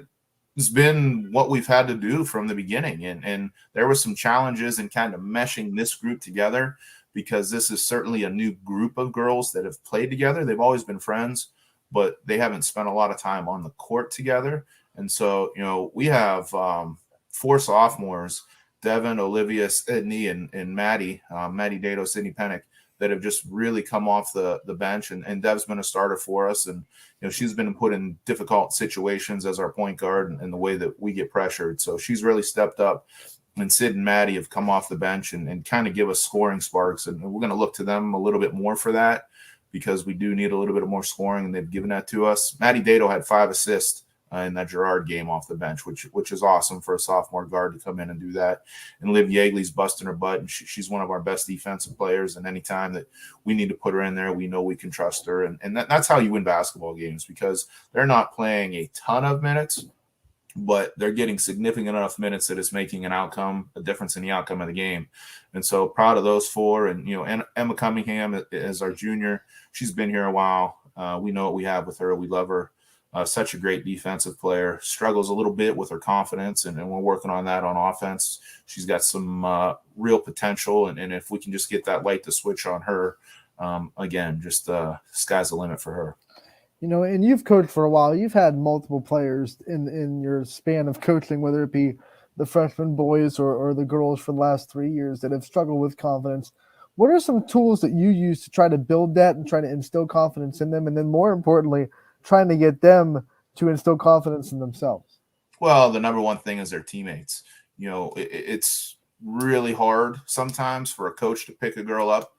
it's been what we've had to do from the beginning, and there were some challenges in kind of meshing this group together, because this is certainly a new group of girls that have played together. They've always been friends, but they haven't spent a lot of time on the court together. And so, we have 4 sophomores, Devin, Olivia, Sydney, and Maddie Dato, Sydney Pennick, that have just really come off the bench. And Dev's been a starter for us. And, she's been put in difficult situations as our point guard and the way that we get pressured. So she's really stepped up. And Sid and Maddie have come off the bench and kind of give us scoring sparks. And we're going to look to them a little bit more for that, because we do need a little bit of more scoring, and they've given that to us. Maddie Dato had 5 assists in that Girard game off the bench, which is awesome for a sophomore guard to come in and do that. And Liv Yeagley's busting her butt, and she's one of our best defensive players. And anytime that we need to put her in there, we know we can trust her. And that's how you win basketball games, because they're not playing a ton of minutes, but they're getting significant enough minutes that it's making a difference in the outcome of the game. And so proud of those 4. And, Emma Cunningham is our junior. She's been here a while. We know what we have with her. We love her. Such a great defensive player. Struggles a little bit with her confidence, and we're working on that on offense. She's got some real potential, and if we can just get that light to switch on her, again, just sky's the limit for her. And you've coached for a while. You've had multiple players in your span of coaching, whether it be the freshman boys or the girls for the last 3 years that have struggled with confidence. What are some tools that you use to try to build that and try to instill confidence in them? And then more importantly, trying to get them to instill confidence in themselves? Well, the number one thing is their teammates. It's really hard sometimes for a coach to pick a girl up.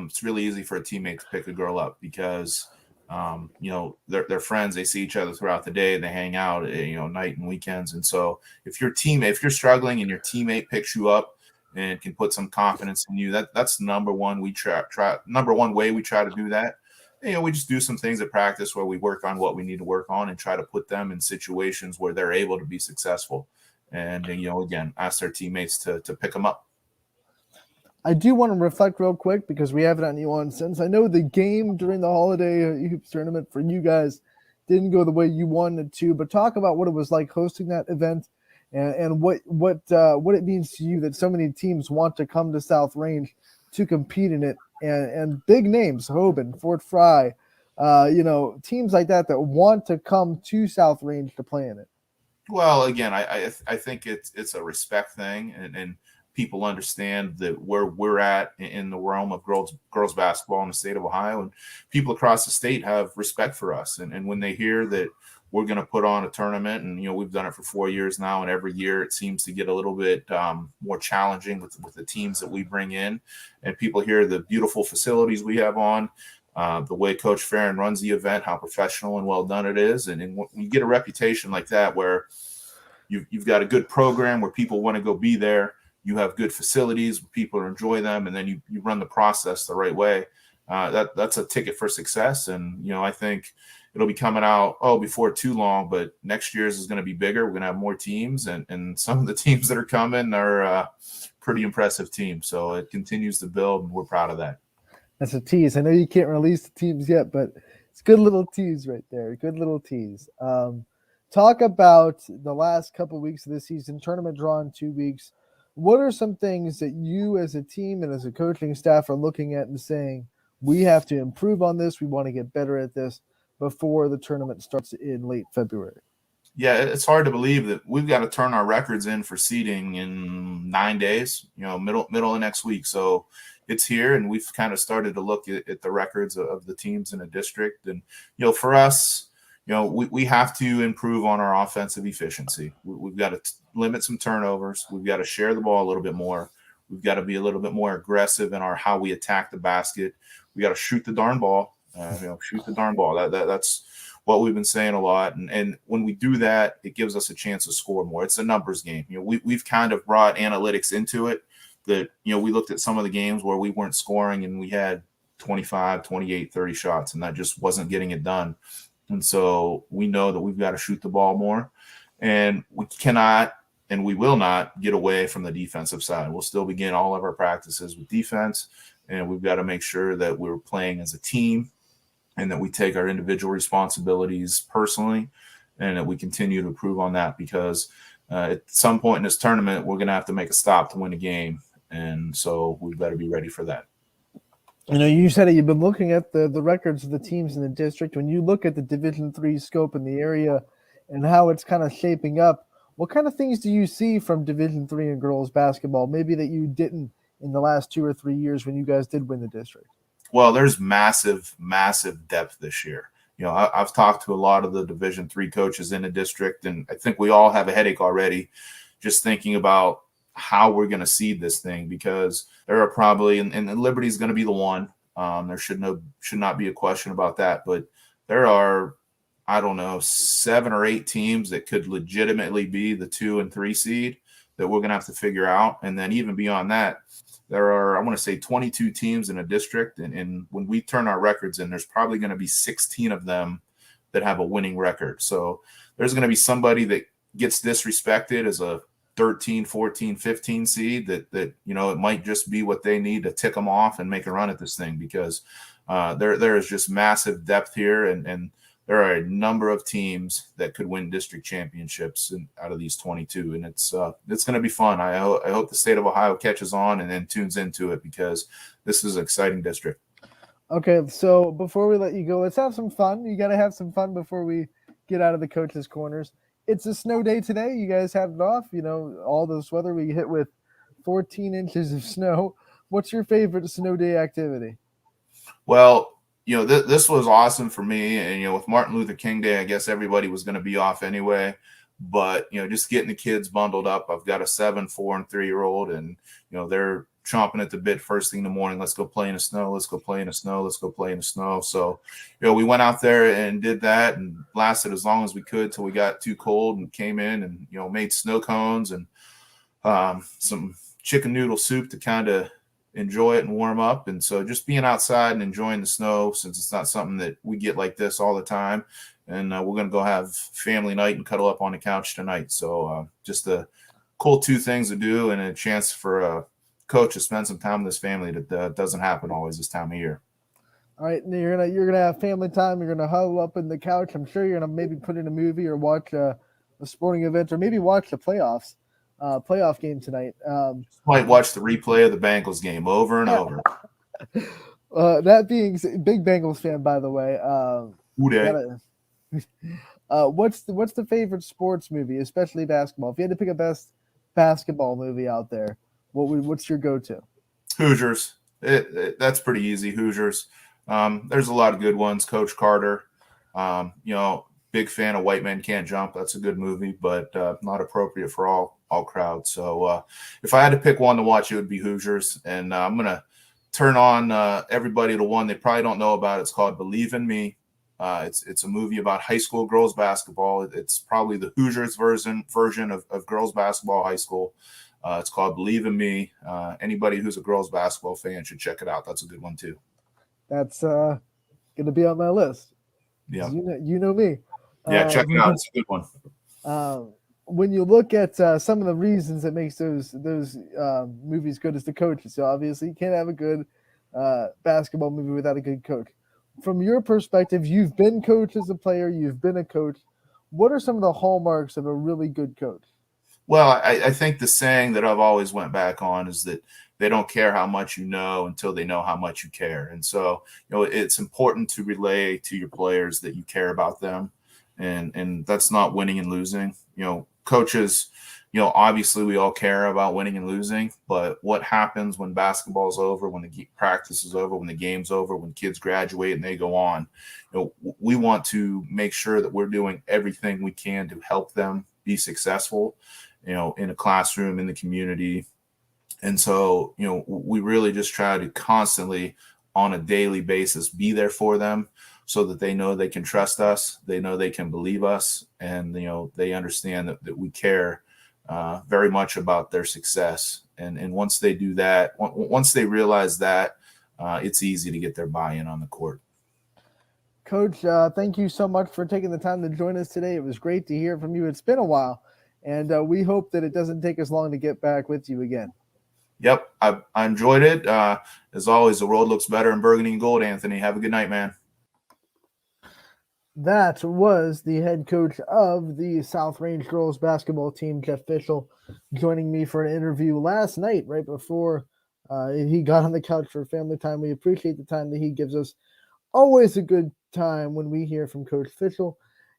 It's really easy for a teammate to pick a girl up, because they're friends. They see each other throughout the day. They hang out, night and weekends. And so if you're struggling and your teammate picks you up and can put some confidence in you, that's number one. Number one way we try to do that. We just do some things at practice where we work on what we need to work on and try to put them in situations where they're able to be successful. And, again, ask their teammates to pick them up. I do want to reflect real quick, because we haven't had you on since. I know the game during the holiday hoops tournament for you guys didn't go the way you wanted to, but talk about what it was like hosting that event and what it means to you that so many teams want to come to South Range to compete in it, and big names, Hoban, Fort Fry, teams like that want to come to South Range to play in it. Well, again, I think it's a respect thing, and people understand that where we're at in the realm of girls basketball in the state of Ohio, and people across the state have respect for us. And when they hear that we're going to put on a tournament, and we've done it for 4 years now, and every year it seems to get a little bit more challenging with the teams that we bring in, and people hear the beautiful facilities we have on, the way Coach Farron runs the event, how professional and well done it is. And when you get a reputation like that, where you've got a good program where people want to go be there, you have good facilities where people enjoy them, and then you run the process the right way, that's a ticket for success. And I think it'll be coming out before too long, but next year's is going to be bigger. We're going to have more teams, and some of the teams that are coming are pretty impressive teams. So it continues to build, and we're proud of that. That's a tease. I know you can't release the teams yet, but it's good little tease right there. Good little tease. Talk about the last couple of weeks of this season, tournament draw in 2 weeks. What are some things that you as a team and as a coaching staff are looking at and saying, we have to improve on this, we want to get better at this before the tournament starts in late February? Yeah, it's hard to believe that we've got to turn our records in for seeding in 9 days, middle of next week. So it's here, and we've kind of started to look at the records of the teams in a district. And, for us, we have to improve on our offensive efficiency. We've got to limit some turnovers. We've got to share the ball a little bit more. We've got to be a little bit more aggressive in how we attack the basket. We got to shoot the darn ball. Shoot the darn ball. That's what we've been saying a lot. And when we do that, it gives us a chance to score more. It's a numbers game. We've kind of brought analytics into it, that, we looked at some of the games where we weren't scoring and we had 25, 28, 30 shots, and that just wasn't getting it done. And so we know that we've got to shoot the ball more, and we cannot and we will not get away from the defensive side. We'll still begin all of our practices with defense, and we've got to make sure that we're playing as a team and that we take our individual responsibilities personally, and that we continue to improve on that, because at some point in this tournament, we're going to have to make a stop to win a game. And so we've got to be ready for that. You said that you've been looking at the records of the teams in the district. When you look at the Division III scope in the area and how it's kind of shaping up, what kind of things do you see from Division III in girls basketball, maybe that you didn't in the last 2 or 3 years when you guys did win the district? Well, there's massive, massive depth this year. I've talked to a lot of the Division III coaches in the district, and I think we all have a headache already just thinking about how we're going to seed this thing, because there are probably, and Liberty's going to be the one. There should not be a question about that. But there are, 7 or 8 teams that could legitimately be the 2 and 3 seed that we're going to have to figure out. And then even beyond that, there are, 22 teams in a district. And when we turn our records in, there's probably going to be 16 of them that have a winning record. So there's going to be somebody that gets disrespected as a 13, 14, 15 seed that it might just be what they need to tick them off and make a run at this thing, because there is just massive depth here, and there are a number of teams that could win district championships out of these 22, and it's going to be fun. I hope the state of Ohio catches on and then tunes into it, because this is an exciting district. Okay, so before we let you go, let's have some fun. You got to have some fun before we get out of the coaches' corners. It's a snow day today. You guys had it off. All this weather, we hit with 14 inches of snow. What's your favorite snow day activity? Well, this was awesome for me. And, with Martin Luther King Day, I guess everybody was going to be off anyway. But, just getting the kids bundled up. I've got a 7, 4, and 3-year-old, and, they're chomping at the bit first thing in the morning. Let's go play in the snow. Let's go play in the snow. Let's go play in the snow. So, we went out there and did that and lasted as long as we could till we got too cold, and came in and, made snow cones and some chicken noodle soup to kind of enjoy it and warm up. And so just being outside and enjoying the snow, since it's not something that we get like this all the time. And we're going to go have family night and cuddle up on the couch tonight. So just a cool 2 things to do, and a chance for a coach to spend some time with his family that doesn't happen always this time of year. All right, you're gonna have family time. You're gonna huddle up in the couch. I'm sure you're gonna maybe put in a movie or watch a sporting event, or maybe watch the playoff game tonight. Might watch the replay of the Bengals game over and over. That being big Bengals fan, by the way. What's the favorite sports movie, especially basketball? If you had to pick a best basketball movie out there, what's your go-to? Hoosiers. That's pretty easy. Hoosiers. There's a lot of good ones. Coach Carter. Big fan of White Men Can't Jump. That's a good movie, but not appropriate for all crowds. So if I had to pick one to watch, it would be Hoosiers. And I'm gonna turn on everybody to one they probably don't know about. It's called Believe in Me. It's a movie about high school girls basketball. It's probably the Hoosiers version of girls basketball high school. It's called Believe in Me. Anybody who's a girls basketball fan should check it out. That's a good one too. That's going to be on my list. Yeah, you know me. Yeah, check it out. It's a good one. When you look at some of the reasons that makes those movies good, is the coaches. So obviously, you can't have a good basketball movie without a good coach. From your perspective, you've been coach as a player. You've been a coach. What are some of the hallmarks of a really good coach? Well, I think the saying that I've always went back on is that they don't care how much you know until they know how much you care. And so, it's important to relay to your players that you care about them. And that's not winning and losing. Coaches, obviously we all care about winning and losing, but what happens when basketball's over, when the practice is over, when the game's over, when kids graduate and they go on, we want to make sure that we're doing everything we can to help them be successful, in a classroom, in the community. And so, we really just try to constantly on a daily basis be there for them, so that they know they can trust us, they know they can believe us, and they understand that we care very much about their success. And once they do that, once they realize that, it's easy to get their buy-in on the court. Coach, thank you so much for taking the time to join us today. It was great to hear from you. It's been a while, and we hope that it doesn't take us long to get back with you again. Yep, I enjoyed it. As always, the world looks better in burgundy and gold, Anthony. Have a good night, man. That was the head coach of the South Range girls basketball team, Jeff Fischel, joining me for an interview last night right before he got on the couch for family time. We appreciate the time that he gives us. Always a good time when we hear from Coach Fischel.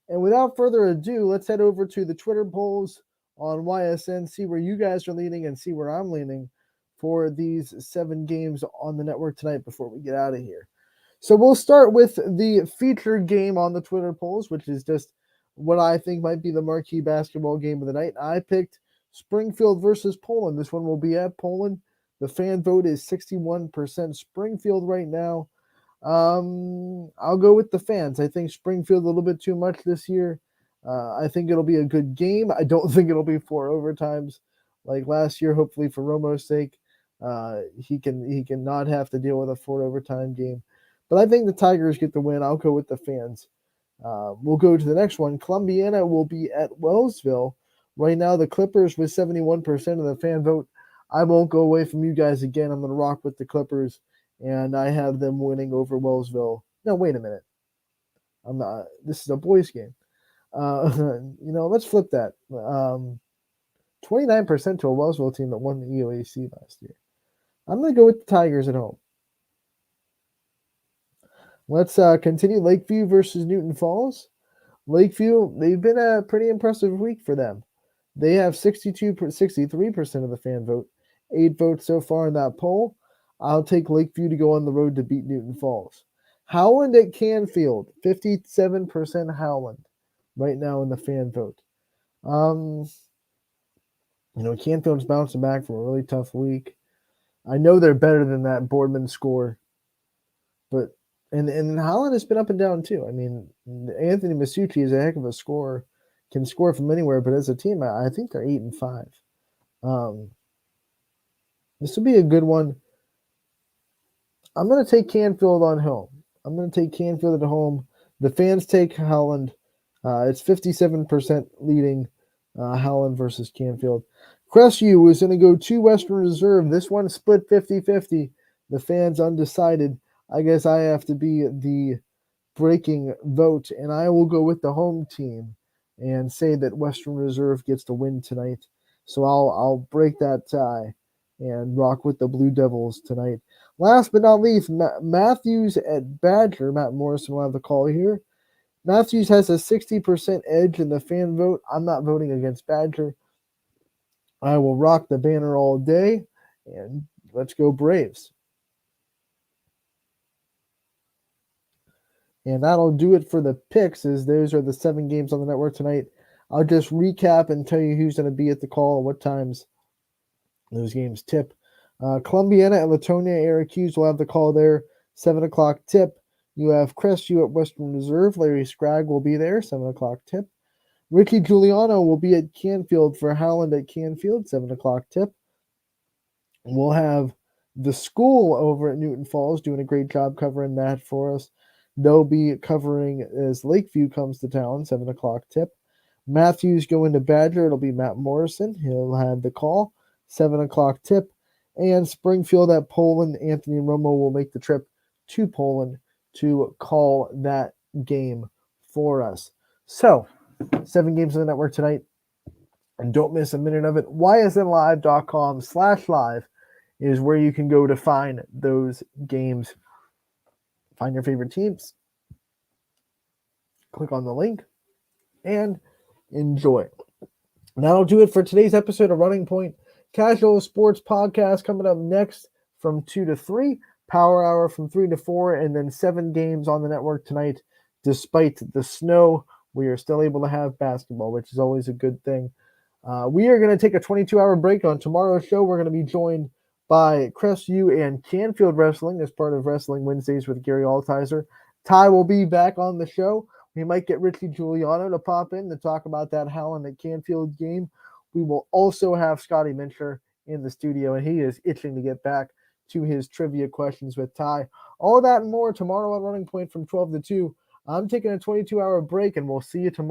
And without further ado, let's head over to the Twitter polls on YSN, see where you guys are leaning and see where I'm leaning for these 7 games on the network tonight before we get out of here. So we'll start with the featured game on the Twitter polls, which is just what I think might be the marquee basketball game of the night. I picked Springfield versus Poland. This one will be at Poland. The fan vote is 61% Springfield right now. I'll go with the fans. I think Springfield a little bit too much this year. I think it'll be a good game. I don't think it'll be 4 overtimes like last year. Hopefully for Romo's sake, he can not have to deal with a 4 overtime game. But I think the Tigers get the win. I'll go with the fans. We'll go to the next one. Columbiana will be at Wellsville. Right now, the Clippers with 71% of the fan vote. I won't go away from you guys again. I'm going to rock with the Clippers, and I have them winning over Wellsville. No, wait a minute. I'm not. This is a boys' game. Let's flip that. 29% to a Wellsville team that won the EOAC last year. I'm going to go with the Tigers at home. Let's continue. Lakeview versus Newton Falls. Lakeview, they've been a pretty impressive week for them. They have 63% of the fan vote. 8 votes so far in that poll. I'll take Lakeview to go on the road to beat Newton Falls. Howland at Canfield, 57% Howland right now in the fan vote. Canfield's bouncing back from a really tough week. I know they're better than that Boardman score, but and Howland has been up and down too. I mean, Anthony Masucci is a heck of a scorer, can score from anywhere, but as a team, I think they're 8-5. This will be a good one. I'm going to take Canfield on home. I'm going to take Canfield at home. The fans take Howland. It's 57% leading Howland versus Canfield. Crestview is going to go to Western Reserve. This one split 50-50. The fans undecided. I guess I have to be the breaking vote, and I will go with the home team and say that Western Reserve gets the win tonight. So I'll break that tie and rock with the Blue Devils tonight. Last but not least, Matthews at Badger. Matt Morrison will have the call here. Matthews has a 60% edge in the fan vote. I'm not voting against Badger. I will rock the banner all day, and let's go Braves. And that'll do it for the picks, as those are the 7 games on the network tonight. I'll just recap and tell you who's going to be at the call and what times those games tip. Columbiana at Latonia, Eric Hughes will have the call there, 7 o'clock tip. You have Crestview at Western Reserve. Larry Scragg will be there, 7 o'clock tip. Ricky Giuliano will be at Canfield for Howland at Canfield, 7 o'clock tip. We'll have the school over at Newton Falls doing a great job covering that for us. They'll be covering as Lakeview comes to town, 7 o'clock tip. Matthews going to Badger. It'll be Matt Morrison. He'll have the call, 7 o'clock tip. And Springfield at Poland. Anthony Romo will make the trip to Poland to call that game for us. So, 7 games on the network tonight. And don't miss a minute of it. ysnlive.com/live is where you can go to find those games. Find your favorite teams. Click on the link and enjoy. That'll do it for today's episode of Running Point. Casual Sports Podcast coming up next from 2 to 3. Power Hour from 3 to 4. And then 7 games on the network tonight. Despite the snow, we are still able to have basketball, which is always a good thing. We are going to take a 22-hour break. On tomorrow's show, we're going to be joined by Crestview and Canfield Wrestling as part of Wrestling Wednesdays with Gary Altizer. Ty will be back on the show. We might get Richie Giuliano to pop in to talk about that Howland at Canfield game. We will also have Scotty Mincher in the studio, and he is itching to get back to his trivia questions with Ty. All that and more tomorrow on Running Point from 12 to 2. I'm taking a 22-hour break, and we'll see you tomorrow.